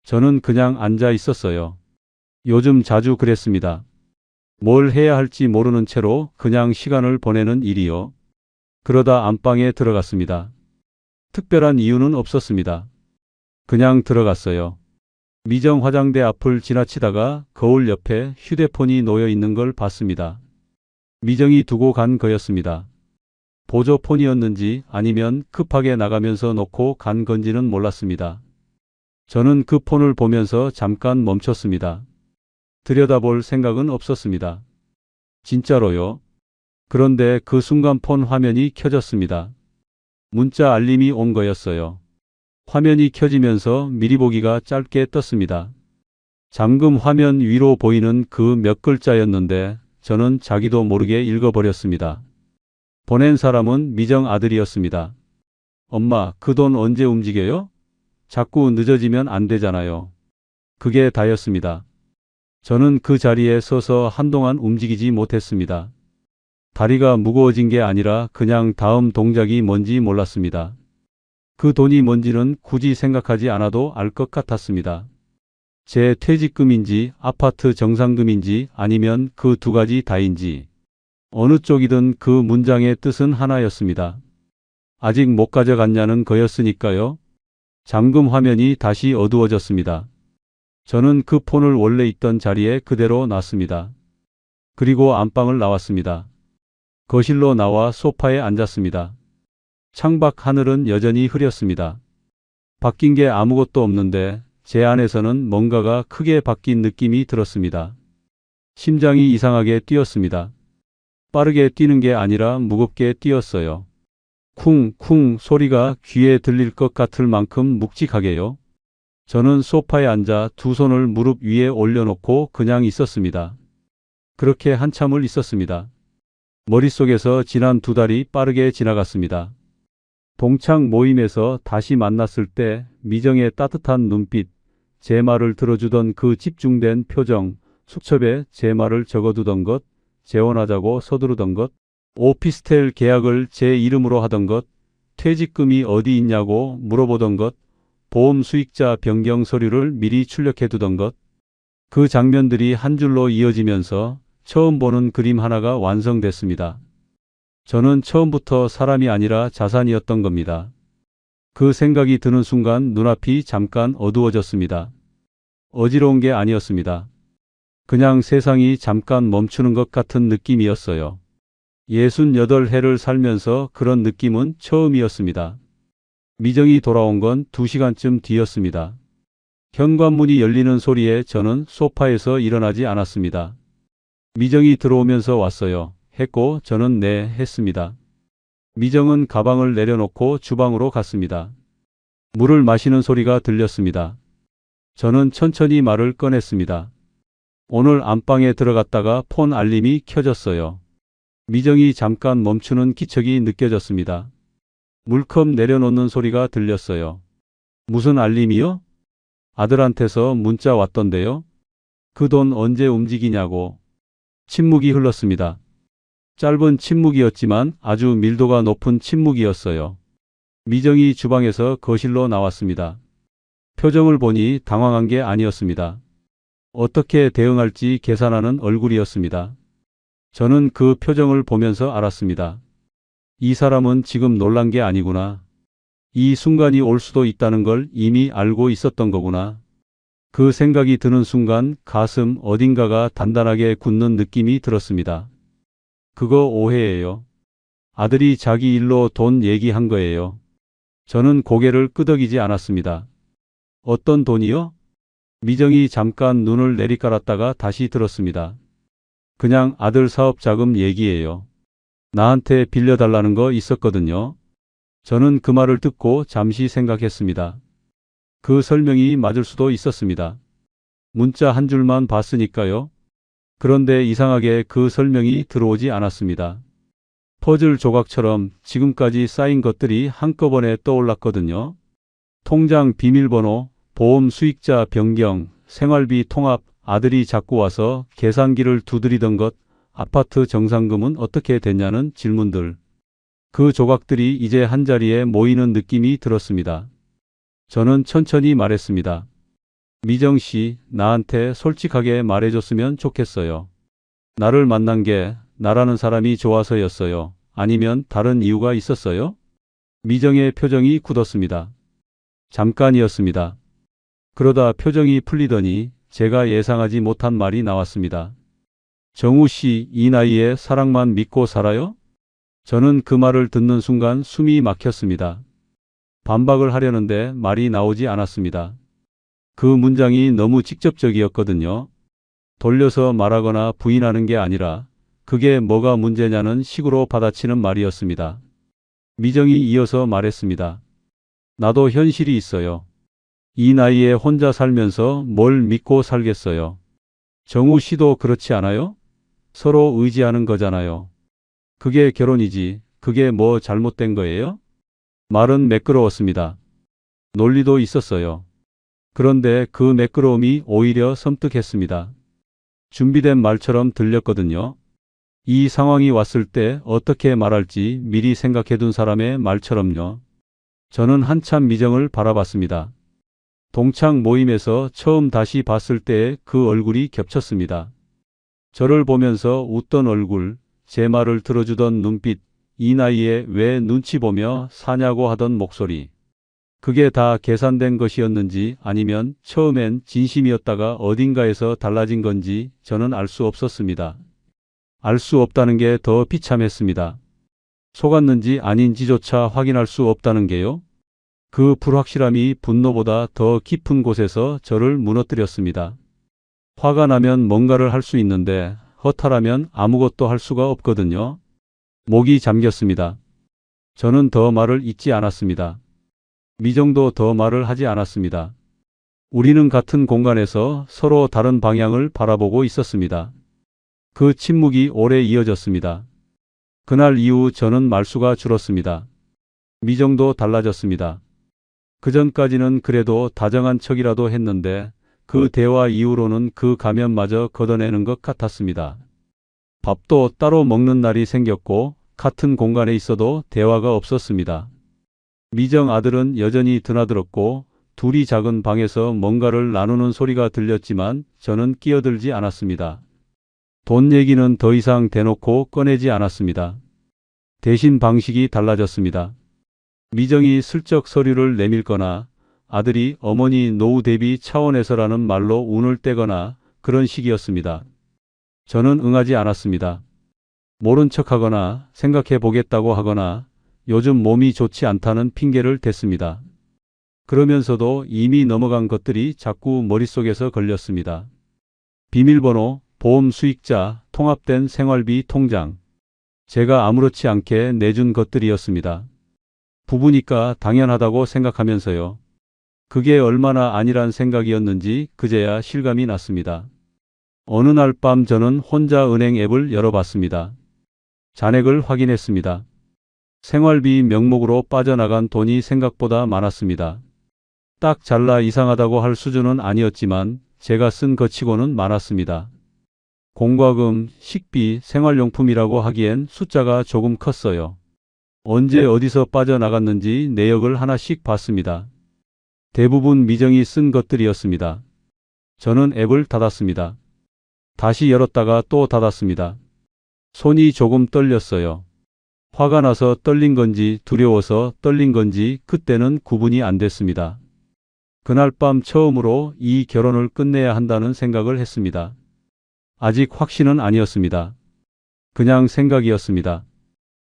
저는 그냥 앉아 있었어요. 요즘 자주 그랬습니다. 뭘 해야 할지 모르는 채로 그냥 시간을 보내는 일이요. 그러다 안방에 들어갔습니다. 특별한 이유는 없었습니다. 그냥 들어갔어요. 미정 화장대 앞을 지나치다가 거울 옆에 휴대폰이 놓여 있는 걸 봤습니다. 미정이 두고 간 거였습니다. 보조폰이었는지 아니면 급하게 나가면서 놓고 간 건지는 몰랐습니다. 저는 그 폰을 보면서 잠깐 멈췄습니다. 들여다볼 생각은 없었습니다. 진짜로요? 그런데 그 순간 폰 화면이 켜졌습니다. 문자 알림이 온 거였어요. 화면이 켜지면서 미리 보기가 짧게 떴습니다. 잠금 화면 위로 보이는 그 몇 글자였는데 저는 자기도 모르게 읽어버렸습니다. 보낸 사람은 미정 아들이었습니다. 엄마, 그 돈 언제 움직여요? 자꾸 늦어지면 안 되잖아요. 그게 다였습니다. 저는 그 자리에 서서 한동안 움직이지 못했습니다. 다리가 무거워진 게 아니라 그냥 다음 동작이 뭔지 몰랐습니다. 그 돈이 뭔지는 굳이 생각하지 않아도 알 것 같았습니다. 제 퇴직금인지 아파트 정상금인지 아니면 그 두 가지 다인지 어느 쪽이든 그 문장의 뜻은 하나였습니다. 아직 못 가져갔냐는 거였으니까요. 잠금 화면이 다시 어두워졌습니다. 저는 그 폰을 원래 있던 자리에 그대로 놨습니다. 그리고 안방을 나왔습니다. 거실로 나와 소파에 앉았습니다. 창밖 하늘은 여전히 흐렸습니다. 바뀐 게 아무것도 없는데 제 안에서는 뭔가가 크게 바뀐 느낌이 들었습니다. 심장이 이상하게 뛰었습니다. 빠르게 뛰는 게 아니라 무겁게 뛰었어요. 쿵쿵 소리가 귀에 들릴 것 같을 만큼 묵직하게요. 저는 소파에 앉아 두 손을 무릎 위에 올려놓고 그냥 있었습니다. 그렇게 한참을 있었습니다. 머릿속에서 지난 두 달이 빠르게 지나갔습니다. 동창 모임에서 다시 만났을 때 미정의 따뜻한 눈빛, 제 말을 들어주던 그 집중된 표정, 수첩에 제 말을 적어두던 것, 재혼하자고 서두르던 것, 오피스텔 계약을 제 이름으로 하던 것, 퇴직금이 어디 있냐고 물어보던 것, 보험 수익자 변경 서류를 미리 출력해두던 것, 그 장면들이 한 줄로 이어지면서 처음 보는 그림 하나가 완성됐습니다. 저는 처음부터 사람이 아니라 자산이었던 겁니다. 그 생각이 드는 순간 눈앞이 잠깐 어두워졌습니다. 어지러운 게 아니었습니다. 그냥 세상이 잠깐 멈추는 것 같은 느낌이었어요. 68해를 살면서 그런 느낌은 처음이었습니다. 미정이 돌아온 건 2시간쯤 뒤였습니다. 현관문이 열리는 소리에 저는 소파에서 일어나지 않았습니다. 미정이 들어오면서 왔어요. 했고 저는 네 했습니다. 미정은 가방을 내려놓고 주방으로 갔습니다. 물을 마시는 소리가 들렸습니다. 저는 천천히 말을 꺼냈습니다. 오늘 안방에 들어갔다가 폰 알림이 켜졌어요. 미정이 잠깐 멈추는 기척이 느껴졌습니다. 물컵 내려놓는 소리가 들렸어요. 무슨 알림이요? 아들한테서 문자 왔던데요. 그 돈 언제 움직이냐고. 침묵이 흘렀습니다. 짧은 침묵이었지만 아주 밀도가 높은 침묵이었어요. 미정이 주방에서 거실로 나왔습니다. 표정을 보니 당황한 게 아니었습니다. 어떻게 대응할지 계산하는 얼굴이었습니다. 저는 그 표정을 보면서 알았습니다. 이 사람은 지금 놀란 게 아니구나. 이 순간이 올 수도 있다는 걸 이미 알고 있었던 거구나. 그 생각이 드는 순간 가슴 어딘가가 단단하게 굳는 느낌이 들었습니다. 그거 오해예요. 아들이 자기 일로 돈 얘기한 거예요. 저는 고개를 끄덕이지 않았습니다. 어떤 돈이요? 미정이 잠깐 눈을 내리깔았다가 다시 들었습니다. 그냥 아들 사업 자금 얘기예요. 나한테 빌려달라는 거 있었거든요. 저는 그 말을 듣고 잠시 생각했습니다. 그 설명이 맞을 수도 있었습니다. 문자 한 줄만 봤으니까요. 그런데 이상하게 그 설명이 들어오지 않았습니다. 퍼즐 조각처럼 지금까지 쌓인 것들이 한꺼번에 떠올랐거든요. 통장 비밀번호, 보험 수익자 변경, 생활비 통합, 아들이 자꾸 와서 계산기를 두드리던 것, 아파트 정상금은 어떻게 됐냐는 질문들. 그 조각들이 이제 한자리에 모이는 느낌이 들었습니다. 저는 천천히 말했습니다. 미정 씨, 나한테 솔직하게 말해줬으면 좋겠어요. 나를 만난 게 나라는 사람이 좋아서였어요. 아니면 다른 이유가 있었어요? 미정의 표정이 굳었습니다. 잠깐이었습니다. 그러다 표정이 풀리더니 제가 예상하지 못한 말이 나왔습니다. 정우 씨, 이 나이에 사랑만 믿고 살아요? 저는 그 말을 듣는 순간 숨이 막혔습니다. 반박을 하려는데 말이 나오지 않았습니다. 그 문장이 너무 직접적이었거든요. 돌려서 말하거나 부인하는 게 아니라 그게 뭐가 문제냐는 식으로 받아치는 말이었습니다. 미정이 이어서 말했습니다. 나도 현실이 있어요. 이 나이에 혼자 살면서 뭘 믿고 살겠어요. 정우 씨도 그렇지 않아요? 서로 의지하는 거잖아요. 그게 결혼이지. 그게 뭐 잘못된 거예요? 말은 매끄러웠습니다. 논리도 있었어요. 그런데 그 매끄러움이 오히려 섬뜩했습니다. 준비된 말처럼 들렸거든요. 이 상황이 왔을 때 어떻게 말할지 미리 생각해둔 사람의 말처럼요. 저는 한참 미정을 바라봤습니다. 동창 모임에서 처음 다시 봤을 때의 그 얼굴이 겹쳤습니다. 저를 보면서 웃던 얼굴, 제 말을 들어주던 눈빛, 이 나이에 왜 눈치 보며 사냐고 하던 목소리. 그게 다 계산된 것이었는지 아니면 처음엔 진심이었다가 어딘가에서 달라진 건지 저는 알 수 없었습니다. 알 수 없다는 게 더 비참했습니다. 속았는지 아닌지조차 확인할 수 없다는 게요. 그 불확실함이 분노보다 더 깊은 곳에서 저를 무너뜨렸습니다. 화가 나면 뭔가를 할 수 있는데 허탈하면 아무것도 할 수가 없거든요. 목이 잠겼습니다. 저는 더 말을 잇지 않았습니다. 미정도 더 말을 하지 않았습니다. 우리는 같은 공간에서 서로 다른 방향을 바라보고 있었습니다. 그 침묵이 오래 이어졌습니다. 그날 이후 저는 말수가 줄었습니다. 미정도 달라졌습니다. 그전까지는 그래도 다정한 척이라도 했는데 그 대화 이후로는 그 가면마저 걷어내는 것 같았습니다. 밥도 따로 먹는 날이 생겼고 같은 공간에 있어도 대화가 없었습니다. 미정 아들은 여전히 드나들었고 둘이 작은 방에서 뭔가를 나누는 소리가 들렸지만 저는 끼어들지 않았습니다. 돈 얘기는 더 이상 대놓고 꺼내지 않았습니다. 대신 방식이 달라졌습니다. 미정이 슬쩍 서류를 내밀거나 아들이 어머니 노후 대비 차원에서라는 말로 운을 떼거나 그런 식이었습니다. 저는 응하지 않았습니다. 모른 척하거나 생각해 보겠다고 하거나 요즘 몸이 좋지 않다는 핑계를 댔습니다. 그러면서도 이미 넘어간 것들이 자꾸 머릿속에서 걸렸습니다. 비밀번호, 보험 수익자, 통합된 생활비 통장. 제가 아무렇지 않게 내준 것들이었습니다. 부부니까 당연하다고 생각하면서요. 그게 얼마나 아니란 생각이었는지 그제야 실감이 났습니다. 어느 날 밤 저는 혼자 은행 앱을 열어봤습니다. 잔액을 확인했습니다. 생활비 명목으로 빠져나간 돈이 생각보다 많았습니다. 딱 잘라 이상하다고 할 수준은 아니었지만 제가 쓴 것치고는 많았습니다. 공과금, 식비, 생활용품이라고 하기엔 숫자가 조금 컸어요. 언제 어디서 빠져나갔는지 내역을 하나씩 봤습니다. 대부분 미정이 쓴 것들이었습니다. 저는 앱을 닫았습니다. 다시 열었다가 또 닫았습니다. 손이 조금 떨렸어요. 화가 나서 떨린 건지 두려워서 떨린 건지 그때는 구분이 안 됐습니다. 그날 밤 처음으로 이 결혼을 끝내야 한다는 생각을 했습니다. 아직 확신은 아니었습니다. 그냥 생각이었습니다.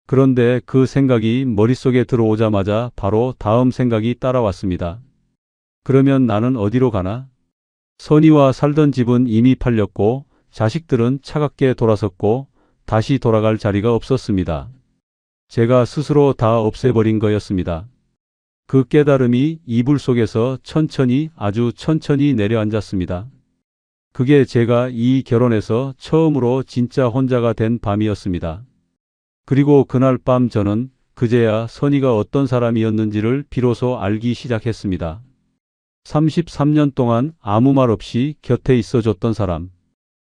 그런데 그 생각이 머릿속에 들어오자마자 바로 다음 생각이 따라왔습니다. 그러면 나는 어디로 가나? 선희와 살던 집은 이미 팔렸고 자식들은 차갑게 돌아섰고 다시 돌아갈 자리가 없었습니다. 제가 스스로 다 없애버린 거였습니다. 그 깨달음이 이불 속에서 천천히 아주 천천히 내려앉았습니다. 그게 제가 이 결혼에서 처음으로 진짜 혼자가 된 밤이었습니다. 그리고 그날 밤 저는 그제야 선희가 어떤 사람이었는지를 비로소 알기 시작했습니다. 33년 동안 아무 말 없이 곁에 있어줬던 사람.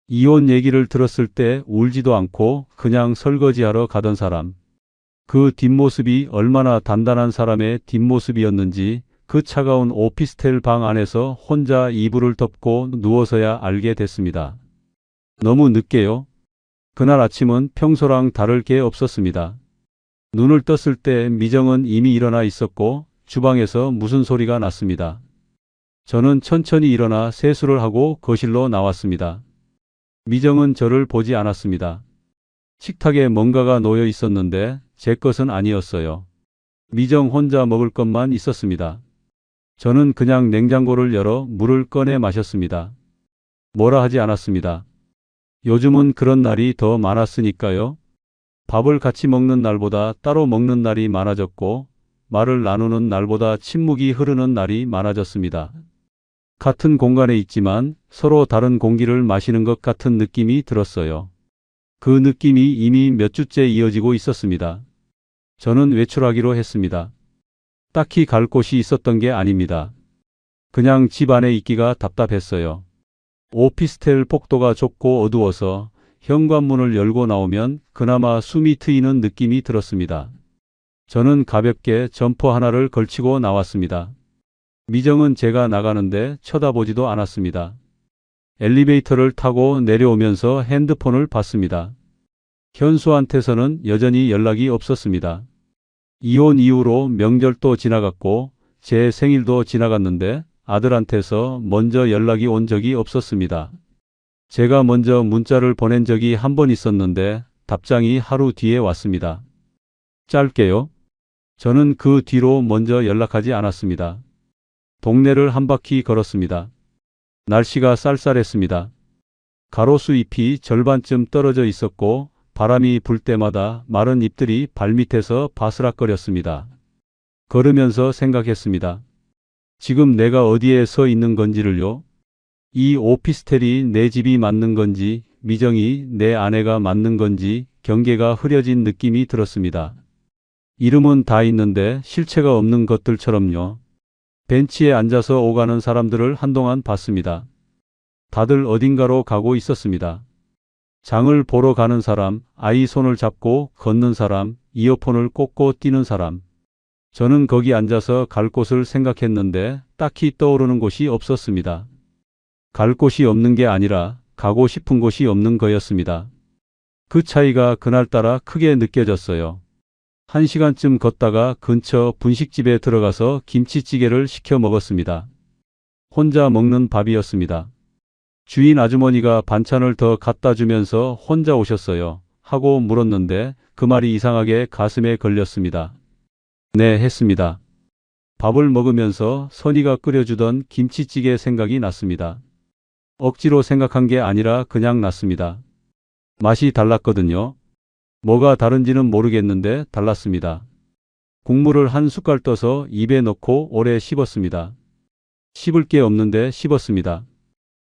이혼 얘기를 들었을 때 울지도 않고 그냥 설거지하러 가던 사람. 그 뒷모습이 얼마나 단단한 사람의 뒷모습이었는지 그 차가운 오피스텔 방 안에서 혼자 이불을 덮고 누워서야 알게 됐습니다. 너무 늦게요. 그날 아침은 평소랑 다를 게 없었습니다. 눈을 떴을 때 미정은 이미 일어나 있었고 주방에서 무슨 소리가 났습니다. 저는 천천히 일어나 세수를 하고 거실로 나왔습니다. 미정은 저를 보지 않았습니다. 식탁에 뭔가가 놓여 있었는데 제 것은 아니었어요. 미정 혼자 먹을 것만 있었습니다. 저는 그냥 냉장고를 열어 물을 꺼내 마셨습니다. 뭐라 하지 않았습니다. 요즘은 그런 날이 더 많았으니까요. 밥을 같이 먹는 날보다 따로 먹는 날이 많아졌고 말을 나누는 날보다 침묵이 흐르는 날이 많아졌습니다. 같은 공간에 있지만 서로 다른 공기를 마시는 것 같은 느낌이 들었어요. 그 느낌이 이미 몇 주째 이어지고 있었습니다. 저는 외출하기로 했습니다. 딱히 갈 곳이 있었던 게 아닙니다. 그냥 집 안에 있기가 답답했어요. 오피스텔 복도가 좁고 어두워서 현관문을 열고 나오면 그나마 숨이 트이는 느낌이 들었습니다. 저는 가볍게 점퍼 하나를 걸치고 나왔습니다. 미정은 제가 나가는데 쳐다보지도 않았습니다. 엘리베이터를 타고 내려오면서 핸드폰을 봤습니다. 현수한테서는 여전히 연락이 없었습니다. 이혼 이후로 명절도 지나갔고 제 생일도 지나갔는데 아들한테서 먼저 연락이 온 적이 없었습니다. 제가 먼저 문자를 보낸 적이 한 번 있었는데 답장이 하루 뒤에 왔습니다. 짧게요. 저는 그 뒤로 먼저 연락하지 않았습니다. 동네를 한 바퀴 걸었습니다. 날씨가 쌀쌀했습니다. 가로수 잎이 절반쯤 떨어져 있었고 바람이 불 때마다 마른 잎들이 발밑에서 바스락거렸습니다. 걸으면서 생각했습니다. 지금 내가 어디에 서 있는 건지를요. 이 오피스텔이 내 집이 맞는 건지 미정이 내 아내가 맞는 건지 경계가 흐려진 느낌이 들었습니다. 이름은 다 있는데 실체가 없는 것들처럼요. 벤치에 앉아서 오가는 사람들을 한동안 봤습니다. 다들 어딘가로 가고 있었습니다. 장을 보러 가는 사람, 아이 손을 잡고 걷는 사람, 이어폰을 꽂고 뛰는 사람. 저는 거기 앉아서 갈 곳을 생각했는데 딱히 떠오르는 곳이 없었습니다. 갈 곳이 없는 게 아니라 가고 싶은 곳이 없는 거였습니다. 그 차이가 그날따라 크게 느껴졌어요. 1시간쯤 걷다가 근처 분식집에 들어가서 김치찌개를 시켜 먹었습니다. 혼자 먹는 밥이었습니다. 주인 아주머니가 반찬을 더 갖다 주면서 혼자 오셨어요. 하고 물었는데 그 말이 이상하게 가슴에 걸렸습니다. 네, 했습니다. 밥을 먹으면서 선희가 끓여주던 김치찌개 생각이 났습니다. 억지로 생각한 게 아니라 그냥 났습니다. 맛이 달랐거든요. 뭐가 다른지는 모르겠는데 달랐습니다. 국물을 한 숟갈 떠서 입에 넣고 오래 씹었습니다. 씹을 게 없는데 씹었습니다.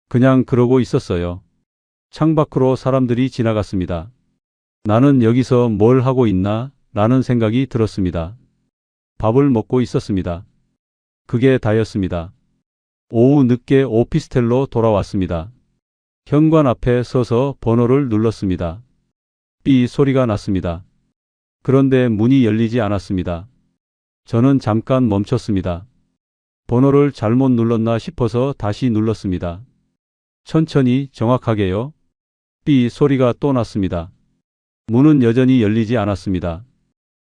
그냥 그러고 있었어요. 창밖으로 사람들이 지나갔습니다. 나는 여기서 뭘 하고 있나? 라는 생각이 들었습니다. 밥을 먹고 있었습니다. 그게 다였습니다. 오후 늦게 오피스텔로 돌아왔습니다. 현관 앞에 서서 번호를 눌렀습니다. 삐 소리가 났습니다. 그런데 문이 열리지 않았습니다. 저는 잠깐 멈췄습니다. 번호를 잘못 눌렀나 싶어서 다시 눌렀습니다. 천천히 정확하게요. 삐 소리가 또 났습니다. 문은 여전히 열리지 않았습니다.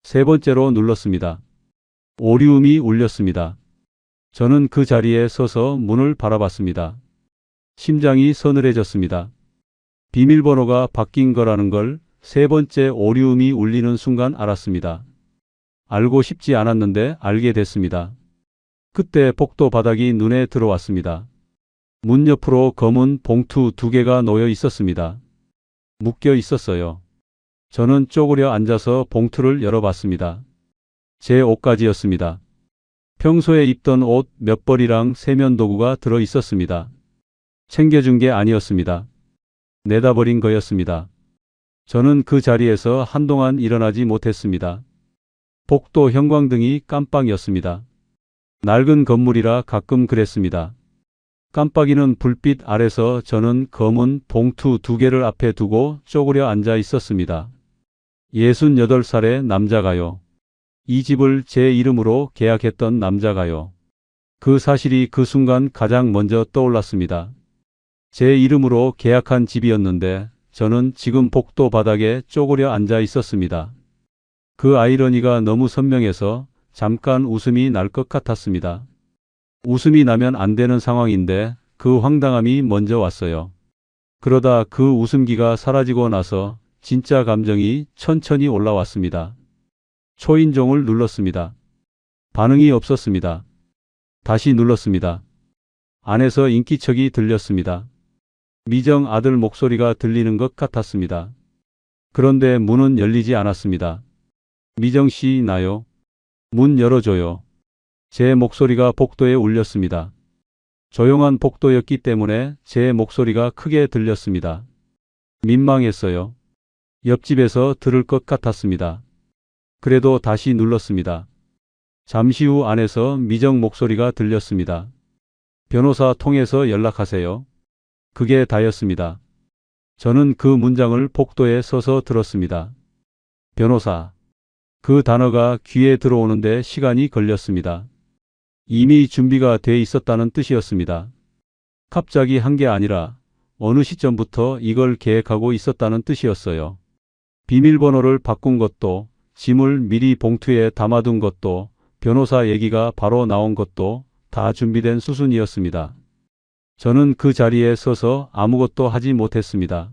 세 번째로 눌렀습니다. 오리움이 울렸습니다. 저는 그 자리에 서서 문을 바라봤습니다. 심장이 서늘해졌습니다. 비밀번호가 바뀐 거라는 걸 세 번째 오리움이 울리는 순간 알았습니다. 알고 싶지 않았는데 알게 됐습니다. 그때 복도 바닥이 눈에 들어왔습니다. 문 옆으로 검은 봉투 2개가 놓여 있었습니다. 묶여 있었어요. 저는 쪼그려 앉아서 봉투를 열어봤습니다. 제 옷가지였습니다. 평소에 입던 옷 몇 벌이랑 세면도구가 들어 있었습니다. 챙겨준 게 아니었습니다. 내다 버린 거였습니다. 저는 그 자리에서 한동안 일어나지 못했습니다. 복도 형광등이 깜빡이었습니다. 낡은 건물이라 가끔 그랬습니다. 깜빡이는 불빛 아래서 저는 검은 봉투 2개를 앞에 두고 쪼그려 앉아 있었습니다. 68살의 남자가요. 이 집을 제 이름으로 계약했던 남자가요. 그 사실이 그 순간 가장 먼저 떠올랐습니다. 제 이름으로 계약한 집이었는데 저는 지금 복도 바닥에 쪼그려 앉아 있었습니다. 그 아이러니가 너무 선명해서 잠깐 웃음이 날 것 같았습니다. 웃음이 나면 안 되는 상황인데 그 황당함이 먼저 왔어요. 그러다 그 웃음기가 사라지고 나서 진짜 감정이 천천히 올라왔습니다. 초인종을 눌렀습니다. 반응이 없었습니다. 다시 눌렀습니다. 안에서 인기척이 들렸습니다. 미정 아들 목소리가 들리는 것 같았습니다. 그런데 문은 열리지 않았습니다. 미정 씨, 나요. 문 열어줘요. 제 목소리가 복도에 울렸습니다. 조용한 복도였기 때문에 제 목소리가 크게 들렸습니다. 민망했어요. 옆집에서 들을 것 같았습니다. 그래도 다시 눌렀습니다. 잠시 후 안에서 미정 목소리가 들렸습니다. 변호사 통해서 연락하세요. 그게 다였습니다. 저는 그 문장을 복도에 서서 들었습니다. 변호사. 그 단어가 귀에 들어오는데 시간이 걸렸습니다. 이미 준비가 돼 있었다는 뜻이었습니다. 갑자기 한 게 아니라 어느 시점부터 이걸 계획하고 있었다는 뜻이었어요. 비밀번호를 바꾼 것도, 짐을 미리 봉투에 담아둔 것도, 변호사 얘기가 바로 나온 것도 다 준비된 수순이었습니다. 저는 그 자리에 서서 아무것도 하지 못했습니다.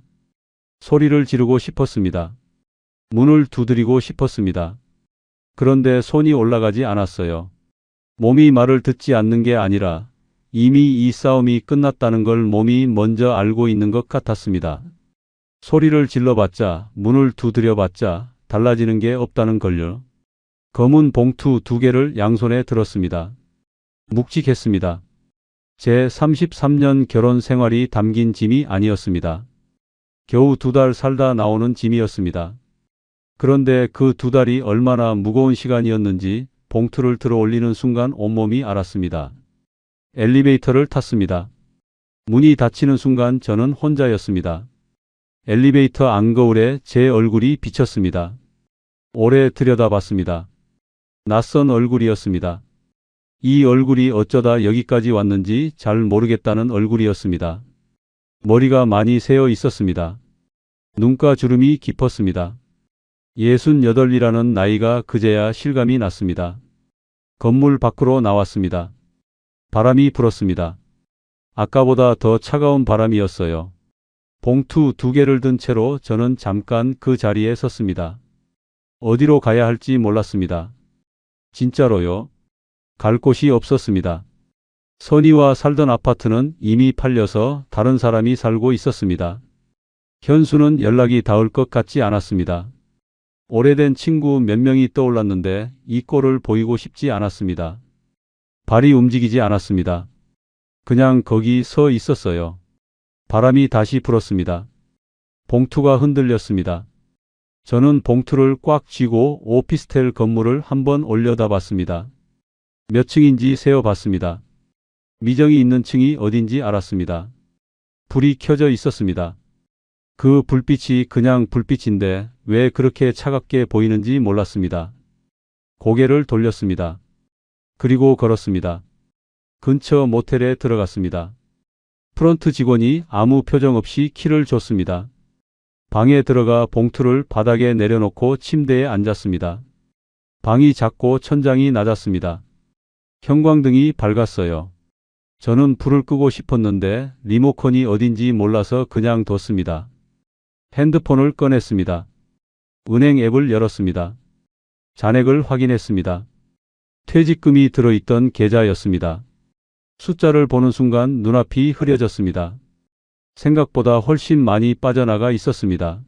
소리를 지르고 싶었습니다. 문을 두드리고 싶었습니다. 그런데 손이 올라가지 않았어요. 몸이 말을 듣지 않는 게 아니라 이미 이 싸움이 끝났다는 걸 몸이 먼저 알고 있는 것 같았습니다. 소리를 질러봤자, 문을 두드려봤자 달라지는 게 없다는 걸요. 검은 봉투 2개를 양손에 들었습니다. 묵직했습니다. 제 33년 결혼 생활이 담긴 짐이 아니었습니다. 겨우 2달 살다 나오는 짐이었습니다. 그런데 그 2달이 얼마나 무거운 시간이었는지 봉투를 들어 올리는 순간 온몸이 알았습니다. 엘리베이터를 탔습니다. 문이 닫히는 순간 저는 혼자였습니다. 엘리베이터 안거울에 제 얼굴이 비쳤습니다. 오래 들여다봤습니다. 낯선 얼굴이었습니다. 이 얼굴이 어쩌다 여기까지 왔는지 잘 모르겠다는 얼굴이었습니다. 머리가 많이 새어 있었습니다. 눈가 주름이 깊었습니다. 68이라는 나이가 그제야 실감이 났습니다. 건물 밖으로 나왔습니다. 바람이 불었습니다. 아까보다 더 차가운 바람이었어요. 봉투 2개를 든 채로 저는 잠깐 그 자리에 섰습니다. 어디로 가야 할지 몰랐습니다. 진짜로요. 갈 곳이 없었습니다. 선희와 살던 아파트는 이미 팔려서 다른 사람이 살고 있었습니다. 현수는 연락이 닿을 것 같지 않았습니다. 오래된 친구 몇 명이 떠올랐는데 이 꼴을 보이고 싶지 않았습니다. 발이 움직이지 않았습니다. 그냥 거기 서 있었어요. 바람이 다시 불었습니다. 봉투가 흔들렸습니다. 저는 봉투를 꽉 쥐고 오피스텔 건물을 한번 올려다봤습니다. 몇 층인지 세어봤습니다. 미정이 있는 층이 어딘지 알았습니다. 불이 켜져 있었습니다. 그 불빛이 그냥 불빛인데 왜 그렇게 차갑게 보이는지 몰랐습니다. 고개를 돌렸습니다. 그리고 걸었습니다. 근처 모텔에 들어갔습니다. 프런트 직원이 아무 표정 없이 키를 줬습니다. 방에 들어가 봉투를 바닥에 내려놓고 침대에 앉았습니다. 방이 작고 천장이 낮았습니다. 형광등이 밝았어요. 저는 불을 끄고 싶었는데 리모컨이 어딘지 몰라서 그냥 뒀습니다. 핸드폰을 꺼냈습니다. 은행 앱을 열었습니다. 잔액을 확인했습니다. 퇴직금이 들어있던 계좌였습니다. 숫자를 보는 순간 눈앞이 흐려졌습니다. 생각보다 훨씬 많이 빠져나가 있었습니다.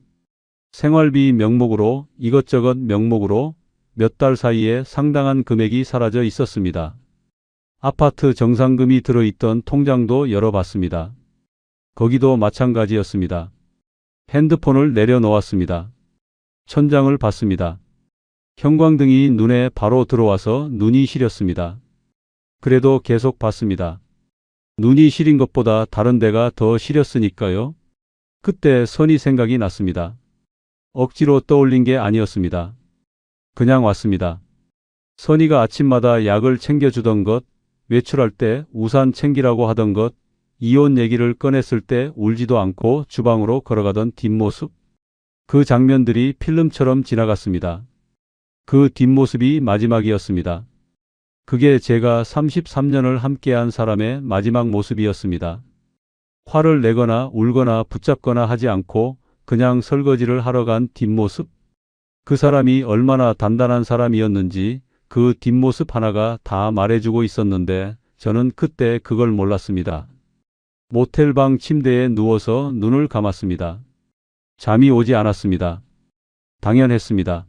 생활비 명목으로 이것저것 명목으로 몇 달 사이에 상당한 금액이 사라져 있었습니다. 아파트 정상금이 들어있던 통장도 열어봤습니다. 거기도 마찬가지였습니다. 핸드폰을 내려놓았습니다. 천장을 봤습니다. 형광등이 눈에 바로 들어와서 눈이 시렸습니다. 그래도 계속 봤습니다. 눈이 시린 것보다 다른 데가 더 시렸으니까요. 그때 선희 생각이 났습니다. 억지로 떠올린 게 아니었습니다. 그냥 왔습니다. 선희가 아침마다 약을 챙겨주던 것, 외출할 때 우산 챙기라고 하던 것, 이혼 얘기를 꺼냈을 때 울지도 않고 주방으로 걸어가던 뒷모습. 그 장면들이 필름처럼 지나갔습니다. 그 뒷모습이 마지막이었습니다. 그게 제가 33년을 함께한 사람의 마지막 모습이었습니다. 화를 내거나 울거나 붙잡거나 하지 않고 그냥 설거지를 하러 간 뒷모습. 그 사람이 얼마나 단단한 사람이었는지 그 뒷모습 하나가 다 말해주고 있었는데 저는 그때 그걸 몰랐습니다. 모텔방 침대에 누워서 눈을 감았습니다. 잠이 오지 않았습니다. 당연했습니다.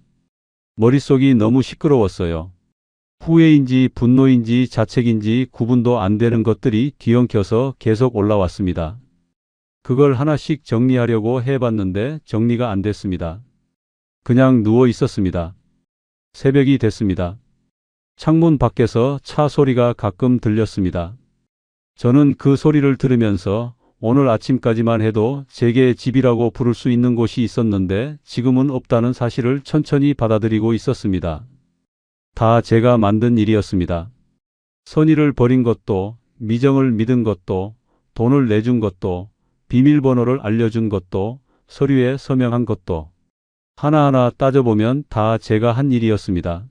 머릿속이 너무 시끄러웠어요. 후회인지 분노인지 자책인지 구분도 안 되는 것들이 뒤엉켜서 계속 올라왔습니다. 그걸 하나씩 정리하려고 해봤는데 정리가 안 됐습니다. 그냥 누워 있었습니다. 새벽이 됐습니다. 창문 밖에서 차 소리가 가끔 들렸습니다. 저는 그 소리를 들으면서 오늘 아침까지만 해도 제게 집이라고 부를 수 있는 곳이 있었는데 지금은 없다는 사실을 천천히 받아들이고 있었습니다. 다 제가 만든 일이었습니다. 선의를 버린 것도, 미정을 믿은 것도, 돈을 내준 것도, 비밀번호를 알려준 것도, 서류에 서명한 것도 하나하나 따져보면 다 제가 한 일이었습니다.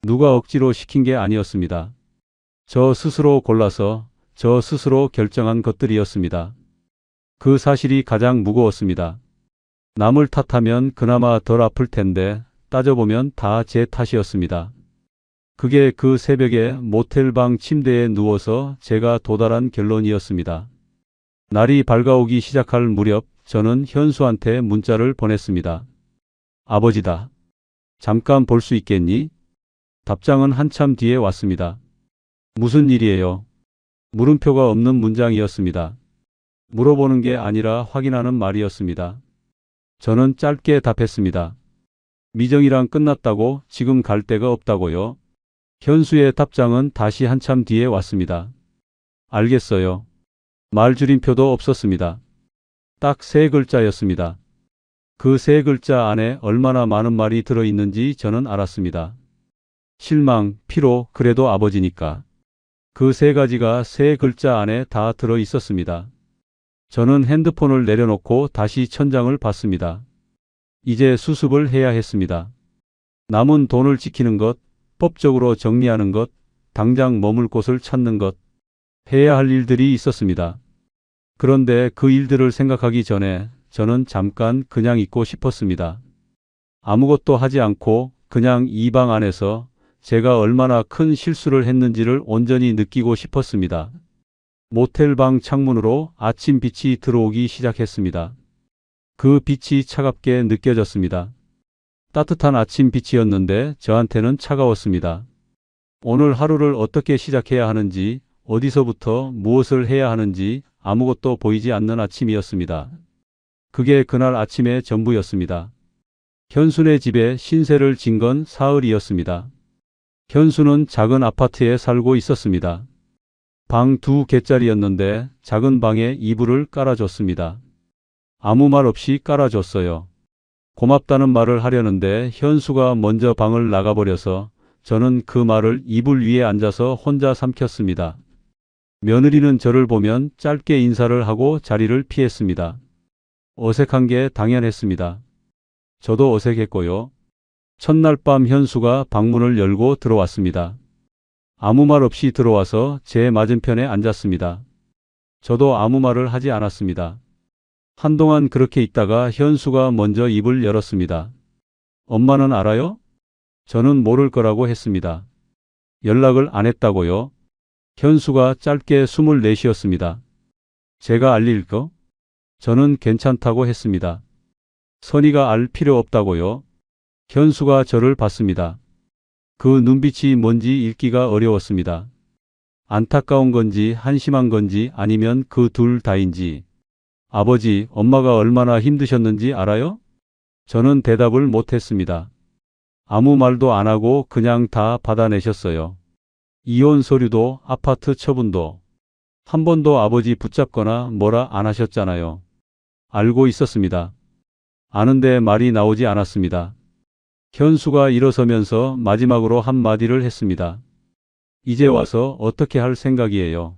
누가 억지로 시킨 게 아니었습니다. 저 스스로 골라서 저 스스로 결정한 것들이었습니다. 그 사실이 가장 무거웠습니다. 남을 탓하면 그나마 덜 아플 텐데 따져보면 다 제 탓이었습니다. 그게 그 새벽에 모텔방 침대에 누워서 제가 도달한 결론이었습니다. 날이 밝아오기 시작할 무렵 저는 현수한테 문자를 보냈습니다. 아버지다. 잠깐 볼 수 있겠니? 답장은 한참 뒤에 왔습니다. 무슨 일이에요? 물음표가 없는 문장이었습니다. 물어보는 게 아니라 확인하는 말이었습니다. 저는 짧게 답했습니다. 미정이랑 끝났다고 지금 갈 데가 없다고요. 현수의 답장은 다시 한참 뒤에 왔습니다. 알겠어요. 말줄임표도 없었습니다. 딱 3글자였습니다. 그 3글자 안에 얼마나 많은 말이 들어있는지 저는 알았습니다. 실망, 피로, 그래도 아버지니까. 그 3가지가 3글자 안에 다 들어있었습니다. 저는 핸드폰을 내려놓고 다시 천장을 봤습니다. 이제 수습을 해야 했습니다. 남은 돈을 지키는 것, 법적으로 정리하는 것, 당장 머물 곳을 찾는 것, 해야 할 일들이 있었습니다. 그런데 그 일들을 생각하기 전에 저는 잠깐 그냥 있고 싶었습니다. 아무것도 하지 않고 그냥 이 방 안에서 제가 얼마나 큰 실수를 했는지를 온전히 느끼고 싶었습니다. 모텔 방 창문으로 아침 빛이 들어오기 시작했습니다. 그 빛이 차갑게 느껴졌습니다. 따뜻한 아침 빛이었는데 저한테는 차가웠습니다. 오늘 하루를 어떻게 시작해야 하는지, 어디서부터 무엇을 해야 하는지 아무것도 보이지 않는 아침이었습니다. 그게 그날 아침의 전부였습니다. 현수네 집에 신세를 진 건 사흘이었습니다. 현수는 작은 아파트에 살고 있었습니다. 방 2개짜리였는데 작은 방에 이불을 깔아줬습니다. 아무 말 없이 깔아줬어요. 고맙다는 말을 하려는데 현수가 먼저 방을 나가버려서 저는 그 말을 이불 위에 앉아서 혼자 삼켰습니다. 며느리는 저를 보면 짧게 인사를 하고 자리를 피했습니다. 어색한 게 당연했습니다. 저도 어색했고요. 첫날 밤 현수가 방문을 열고 들어왔습니다. 아무 말 없이 들어와서 제 맞은편에 앉았습니다. 저도 아무 말을 하지 않았습니다. 한동안 그렇게 있다가 현수가 먼저 입을 열었습니다. 엄마는 알아요? 저는 모를 거라고 했습니다. 연락을 안 했다고요? 현수가 짧게 숨을 내쉬었습니다. 제가 알릴 거? 저는 괜찮다고 했습니다. 선이가 알 필요 없다고요? 현수가 저를 봤습니다. 그 눈빛이 뭔지 읽기가 어려웠습니다. 안타까운 건지 한심한 건지 아니면 그 둘 다인지. 아버지, 엄마가 얼마나 힘드셨는지 알아요? 저는 대답을 못했습니다. 아무 말도 안 하고 그냥 다 받아내셨어요. 이혼 서류도 아파트 처분도. 한 번도 아버지 붙잡거나 뭐라 안 하셨잖아요. 알고 있었습니다. 아는데 말이 나오지 않았습니다. 현수가 일어서면서 마지막으로 한마디를 했습니다. 이제 와서 어떻게 할 생각이에요?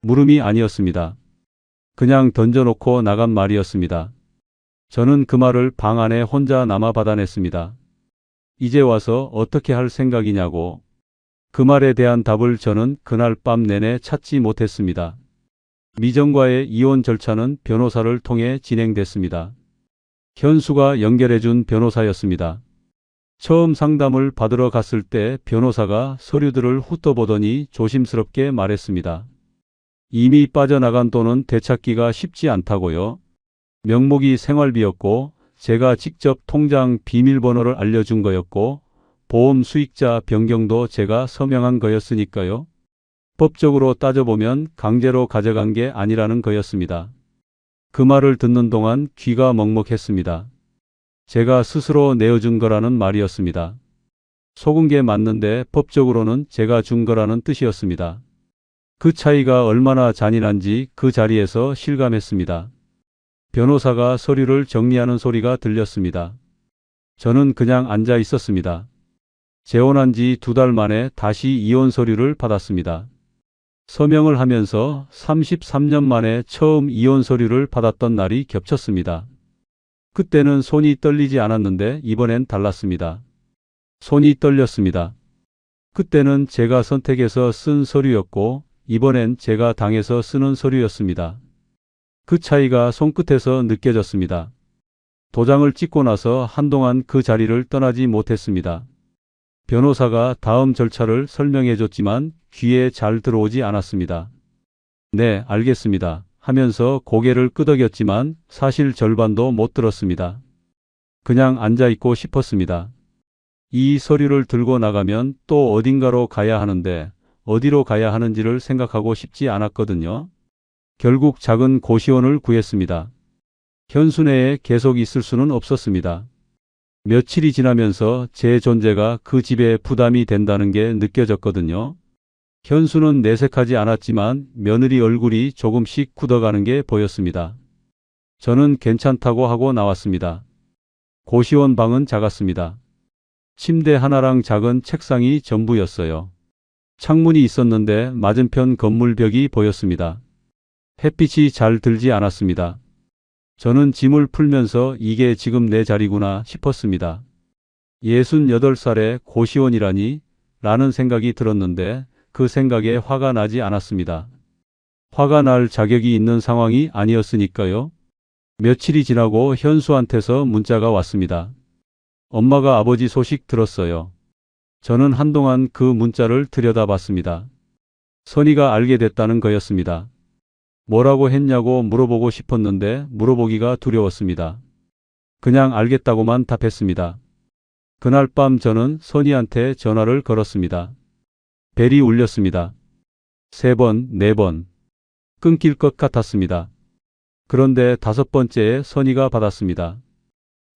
물음이 아니었습니다. 그냥 던져놓고 나간 말이었습니다. 저는 그 말을 방 안에 혼자 남아 받아냈습니다. 이제 와서 어떻게 할 생각이냐고. 그 말에 대한 답을 저는 그날 밤 내내 찾지 못했습니다. 미정과의 이혼 절차는 변호사를 통해 진행됐습니다. 현수가 연결해준 변호사였습니다. 처음 상담을 받으러 갔을 때 변호사가 서류들을 훑어보더니 조심스럽게 말했습니다. 이미 빠져나간 돈은 되찾기가 쉽지 않다고요. 명목이 생활비였고 제가 직접 통장 비밀번호를 알려준 거였고 보험 수익자 변경도 제가 서명한 거였으니까요. 법적으로 따져보면 강제로 가져간 게 아니라는 거였습니다. 그 말을 듣는 동안 귀가 먹먹했습니다. 제가 스스로 내어준 거라는 말이었습니다. 속은 게 맞는데 법적으로는 제가 준 거라는 뜻이었습니다. 그 차이가 얼마나 잔인한지 그 자리에서 실감했습니다. 변호사가 서류를 정리하는 소리가 들렸습니다. 저는 그냥 앉아 있었습니다. 재혼한 지 2달 만에 다시 이혼 서류를 받았습니다. 서명을 하면서 33년 만에 처음 이혼 서류를 받았던 날이 겹쳤습니다. 그때는 손이 떨리지 않았는데 이번엔 달랐습니다. 손이 떨렸습니다. 그때는 제가 선택해서 쓴 서류였고 이번엔 제가 당해서 쓰는 서류였습니다. 그 차이가 손끝에서 느껴졌습니다. 도장을 찍고 나서 한동안 그 자리를 떠나지 못했습니다. 변호사가 다음 절차를 설명해 줬지만 귀에 잘 들어오지 않았습니다. 네, 알겠습니다. 하면서 고개를 끄덕였지만 사실 절반도 못 들었습니다. 그냥 앉아 있고 싶었습니다. 이 서류를 들고 나가면 또 어딘가로 가야 하는데 어디로 가야 하는지를 생각하고 싶지 않았거든요. 결국 작은 고시원을 구했습니다. 현수 내에 계속 있을 수는 없었습니다. 며칠이 지나면서 제 존재가 그 집에 부담이 된다는 게 느껴졌거든요. 현수는 내색하지 않았지만 며느리 얼굴이 조금씩 굳어가는 게 보였습니다. 저는 괜찮다고 하고 나왔습니다. 고시원 방은 작았습니다. 침대 하나랑 작은 책상이 전부였어요. 창문이 있었는데 맞은편 건물 벽이 보였습니다. 햇빛이 잘 들지 않았습니다. 저는 짐을 풀면서 이게 지금 내 자리구나 싶었습니다. 68살에 고시원이라니 라는 생각이 들었는데 그 생각에 화가 나지 않았습니다. 화가 날 자격이 있는 상황이 아니었으니까요. 며칠이 지나고 현수한테서 문자가 왔습니다. 엄마가 아버지 소식 들었어요. 저는 한동안 그 문자를 들여다봤습니다. 선이가 알게 됐다는 거였습니다. 뭐라고 했냐고 물어보고 싶었는데 물어보기가 두려웠습니다. 그냥 알겠다고만 답했습니다. 그날 밤 저는 선이한테 전화를 걸었습니다. 벨이 울렸습니다. 3번, 4번. 끊길 것 같았습니다. 그런데 5번째에 선이가 받았습니다.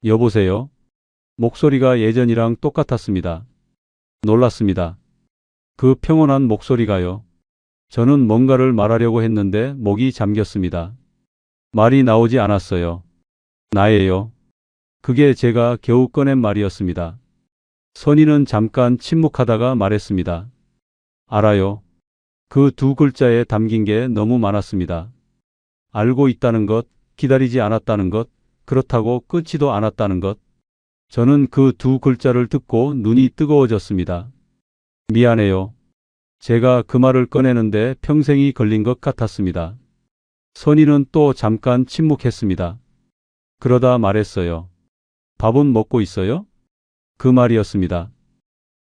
여보세요? 목소리가 예전이랑 똑같았습니다. 놀랐습니다. 그 평온한 목소리가요. 저는 뭔가를 말하려고 했는데 목이 잠겼습니다. 말이 나오지 않았어요. 나예요. 그게 제가 겨우 꺼낸 말이었습니다. 선이는 잠깐 침묵하다가 말했습니다. 알아요. 그 2글자에 담긴 게 너무 많았습니다. 알고 있다는 것, 기다리지 않았다는 것, 그렇다고 끊지도 않았다는 것. 저는 그 2글자를 듣고 눈이 뜨거워졌습니다. 미안해요. 제가 그 말을 꺼내는데 평생이 걸린 것 같았습니다. 선이는 또 잠깐 침묵했습니다. 그러다 말했어요. 밥은 먹고 있어요? 그 말이었습니다.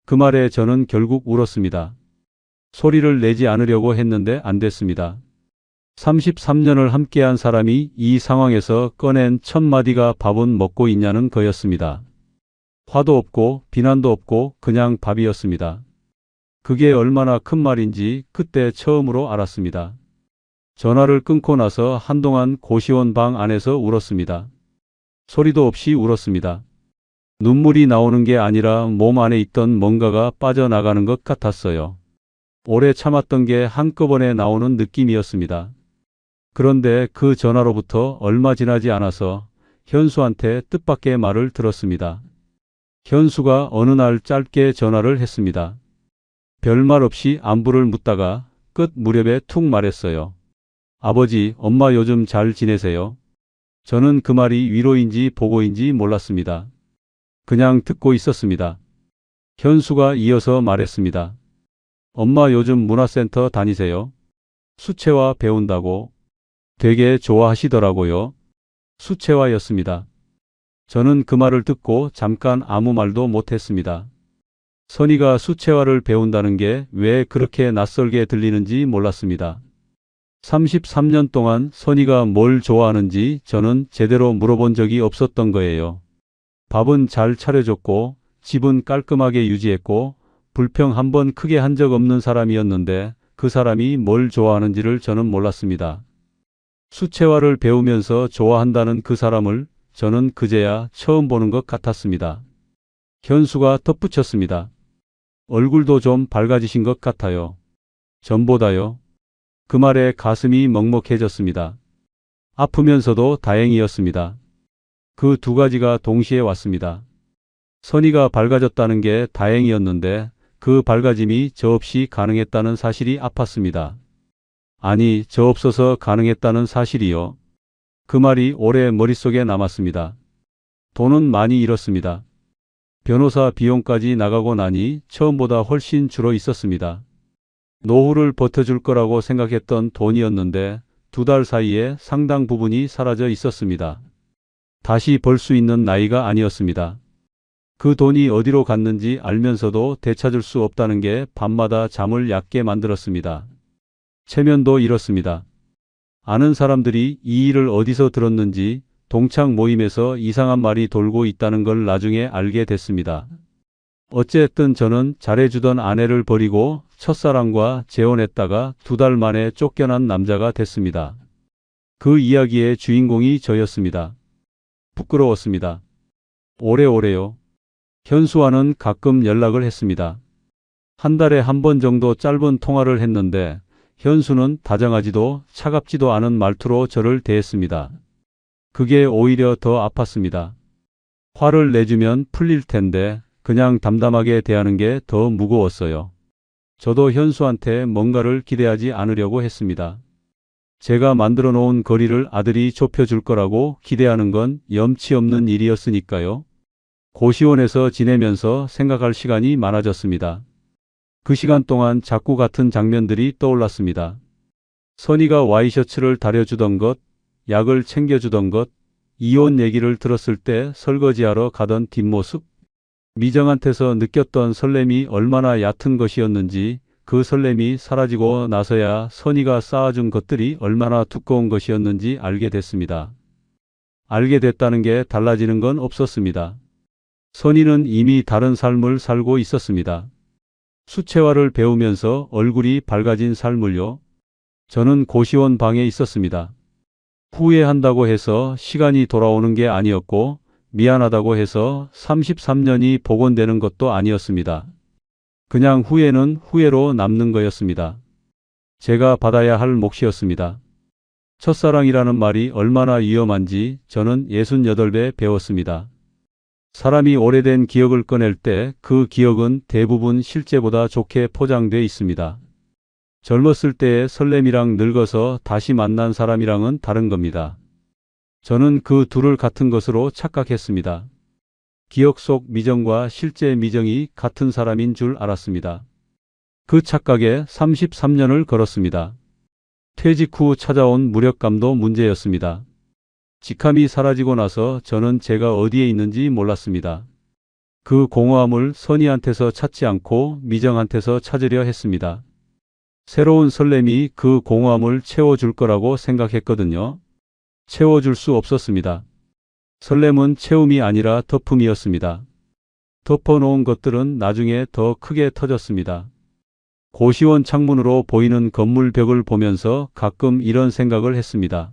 그 말에 저는 결국 울었습니다. 소리를 내지 않으려고 했는데 안 됐습니다. 33년을 함께한 사람이 이 상황에서 꺼낸 첫 마디가 밥은 먹고 있냐는 거였습니다. 화도 없고 비난도 없고 그냥 밥이었습니다. 그게 얼마나 큰 말인지 그때 처음으로 알았습니다. 전화를 끊고 나서 한동안 고시원 방 안에서 울었습니다. 소리도 없이 울었습니다. 눈물이 나오는 게 아니라 몸 안에 있던 뭔가가 빠져나가는 것 같았어요. 오래 참았던 게 한꺼번에 나오는 느낌이었습니다. 그런데 그 전화로부터 얼마 지나지 않아서 현수한테 뜻밖의 말을 들었습니다. 현수가 어느 날 짧게 전화를 했습니다. 별말 없이 안부를 묻다가 끝 무렵에 툭 말했어요. 아버지, 엄마 요즘 잘 지내세요? 저는 그 말이 위로인지 보고인지 몰랐습니다. 그냥 듣고 있었습니다. 현수가 이어서 말했습니다. 엄마 요즘 문화센터 다니세요? 수채화 배운다고 되게 좋아하시더라고요. 수채화였습니다. 저는 그 말을 듣고 잠깐 아무 말도 못했습니다. 선이가 수채화를 배운다는 게 왜 그렇게 낯설게 들리는지 몰랐습니다. 33년 동안 선이가 뭘 좋아하는지 저는 제대로 물어본 적이 없었던 거예요. 밥은 잘 차려줬고 집은 깔끔하게 유지했고 불평 한 번 크게 한 적 없는 사람이었는데 그 사람이 뭘 좋아하는지를 저는 몰랐습니다. 수채화를 배우면서 좋아한다는 그 사람을 저는 그제야 처음 보는 것 같았습니다. 현수가 덧붙였습니다. 얼굴도 좀 밝아지신 것 같아요. 전보다요. 그 말에 가슴이 먹먹해졌습니다. 아프면서도 다행이었습니다. 그 2가지가 동시에 왔습니다. 선이가 밝아졌다는 게 다행이었는데 그 밝아짐이 저 없이 가능했다는 사실이 아팠습니다. 아니, 저 없어서 가능했다는 사실이요. 그 말이 오래 머릿속에 남았습니다. 돈은 많이 잃었습니다. 변호사 비용까지 나가고 나니 처음보다 훨씬 줄어 있었습니다. 노후를 버텨줄 거라고 생각했던 돈이었는데 2달 사이에 상당 부분이 사라져 있었습니다. 다시 벌 수 있는 나이가 아니었습니다. 그 돈이 어디로 갔는지 알면서도 되찾을 수 없다는 게 밤마다 잠을 얕게 만들었습니다. 체면도 잃었습니다. 아는 사람들이 이 일을 어디서 들었는지 동창 모임에서 이상한 말이 돌고 있다는 걸 나중에 알게 됐습니다. 어쨌든 저는 잘해주던 아내를 버리고 첫사랑과 재혼했다가 2달 만에 쫓겨난 남자가 됐습니다. 그 이야기의 주인공이 저였습니다. 부끄러웠습니다. 오래오래요. 현수와는 가끔 연락을 했습니다. 한 달에 한 번 정도 짧은 통화를 했는데 현수는 다정하지도 차갑지도 않은 말투로 저를 대했습니다. 그게 오히려 더 아팠습니다. 화를 내주면 풀릴 텐데 그냥 담담하게 대하는 게 더 무거웠어요. 저도 현수한테 뭔가를 기대하지 않으려고 했습니다. 제가 만들어 놓은 거리를 아들이 좁혀줄 거라고 기대하는 건 염치 없는 일이었으니까요. 고시원에서 지내면서 생각할 시간이 많아졌습니다. 그 시간 동안 자꾸 같은 장면들이 떠올랐습니다. 선이가 와이셔츠를 다려주던 것, 약을 챙겨주던 것, 이혼 얘기를 들었을 때 설거지하러 가던 뒷모습, 미정한테서 느꼈던 설렘이 얼마나 얕은 것이었는지, 그 설렘이 사라지고 나서야 선이가 쌓아준 것들이 얼마나 두꺼운 것이었는지 알게 됐습니다. 알게 됐다는 게 달라지는 건 없었습니다. 선이는 이미 다른 삶을 살고 있었습니다. 수채화를 배우면서 얼굴이 밝아진 삶을요. 저는 고시원 방에 있었습니다. 후회한다고 해서 시간이 돌아오는 게 아니었고, 미안하다고 해서 33년이 복원되는 것도 아니었습니다. 그냥 후회는 후회로 남는 거였습니다. 제가 받아야 할 몫이었습니다. 첫사랑이라는 말이 얼마나 위험한지 저는 68배 배웠습니다. 사람이 오래된 기억을 꺼낼 때 그 기억은 대부분 실제보다 좋게 포장돼 있습니다. 젊었을 때의 설렘이랑 늙어서 다시 만난 사람이랑은 다른 겁니다. 저는 그 둘을 같은 것으로 착각했습니다. 기억 속 미정과 실제 미정이 같은 사람인 줄 알았습니다. 그 착각에 33년을 걸었습니다. 퇴직 후 찾아온 무력감도 문제였습니다. 직함이 사라지고 나서 저는 제가 어디에 있는지 몰랐습니다. 그 공허함을 선희한테서 찾지 않고 미정한테서 찾으려 했습니다. 새로운 설렘이 그 공허함을 채워줄 거라고 생각했거든요. 채워줄 수 없었습니다. 설렘은 채움이 아니라 덮음이었습니다. 덮어놓은 것들은 나중에 더 크게 터졌습니다. 고시원 창문으로 보이는 건물 벽을 보면서 가끔 이런 생각을 했습니다.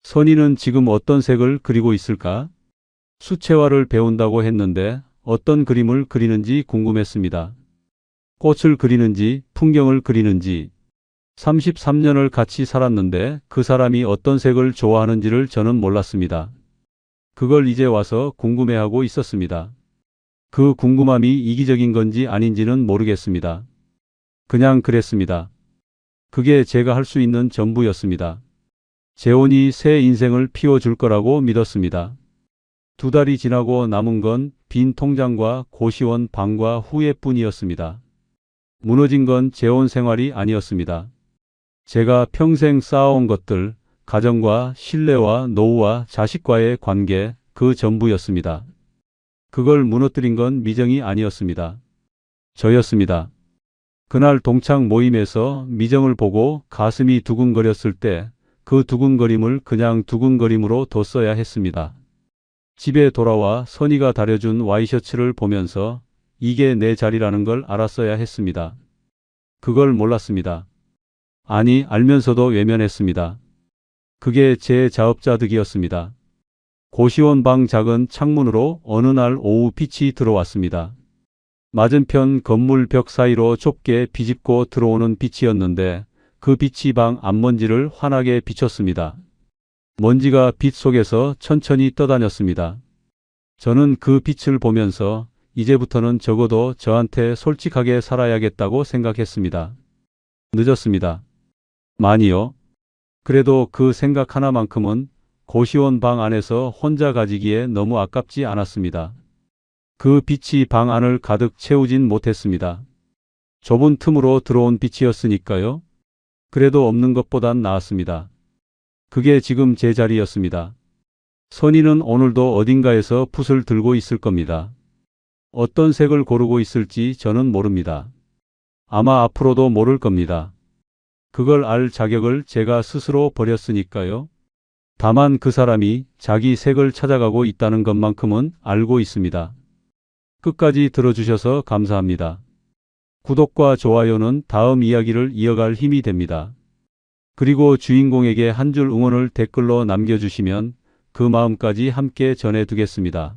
선희는 지금 어떤 색을 그리고 있을까? 수채화를 배운다고 했는데 어떤 그림을 그리는지 궁금했습니다. 꽃을 그리는지 풍경을 그리는지. 33년을 같이 살았는데 그 사람이 어떤 색을 좋아하는지를 저는 몰랐습니다. 그걸 이제 와서 궁금해하고 있었습니다. 그 궁금함이 이기적인 건지 아닌지는 모르겠습니다. 그냥 그랬습니다. 그게 제가 할 수 있는 전부였습니다. 재혼이 새 인생을 피워줄 거라고 믿었습니다. 2달이 지나고 남은 건 빈 통장과 고시원 방과 후회뿐이었습니다. 무너진 건 재혼 생활이 아니었습니다. 제가 평생 쌓아온 것들, 가정과 신뢰와 노후와 자식과의 관계, 그 전부였습니다. 그걸 무너뜨린 건 미정이 아니었습니다. 저였습니다. 그날 동창 모임에서 미정을 보고 가슴이 두근거렸을 때 그 두근거림을 그냥 두근거림으로 뒀어야 했습니다. 집에 돌아와 선희가 다려준 와이셔츠를 보면서 이게 내 자리라는 걸 알았어야 했습니다. 그걸 몰랐습니다. 아니, 알면서도 외면했습니다. 그게 제 자업자득이었습니다. 고시원 방 작은 창문으로 어느 날 오후 빛이 들어왔습니다. 맞은편 건물 벽 사이로 좁게 비집고 들어오는 빛이었는데 그 빛이 방 앞먼지를 환하게 비췄습니다. 먼지가 빛 속에서 천천히 떠다녔습니다. 저는 그 빛을 보면서 이제부터는 적어도 저한테 솔직하게 살아야겠다고 생각했습니다. 늦었습니다. 많이요. 그래도 그 생각 하나만큼은 고시원 방 안에서 혼자 가지기에 너무 아깝지 않았습니다. 그 빛이 방 안을 가득 채우진 못했습니다. 좁은 틈으로 들어온 빛이었으니까요. 그래도 없는 것보단 나았습니다. 그게 지금 제 자리였습니다. 선희는 오늘도 어딘가에서 붓을 들고 있을 겁니다. 어떤 색을 고르고 있을지 저는 모릅니다. 아마 앞으로도 모를 겁니다. 그걸 알 자격을 제가 스스로 버렸으니까요. 다만 그 사람이 자기 색을 찾아가고 있다는 것만큼은 알고 있습니다. 끝까지 들어주셔서 감사합니다. 구독과 좋아요는 다음 이야기를 이어갈 힘이 됩니다. 그리고 주인공에게 한 줄 응원을 댓글로 남겨주시면 그 마음까지 함께 전해두겠습니다.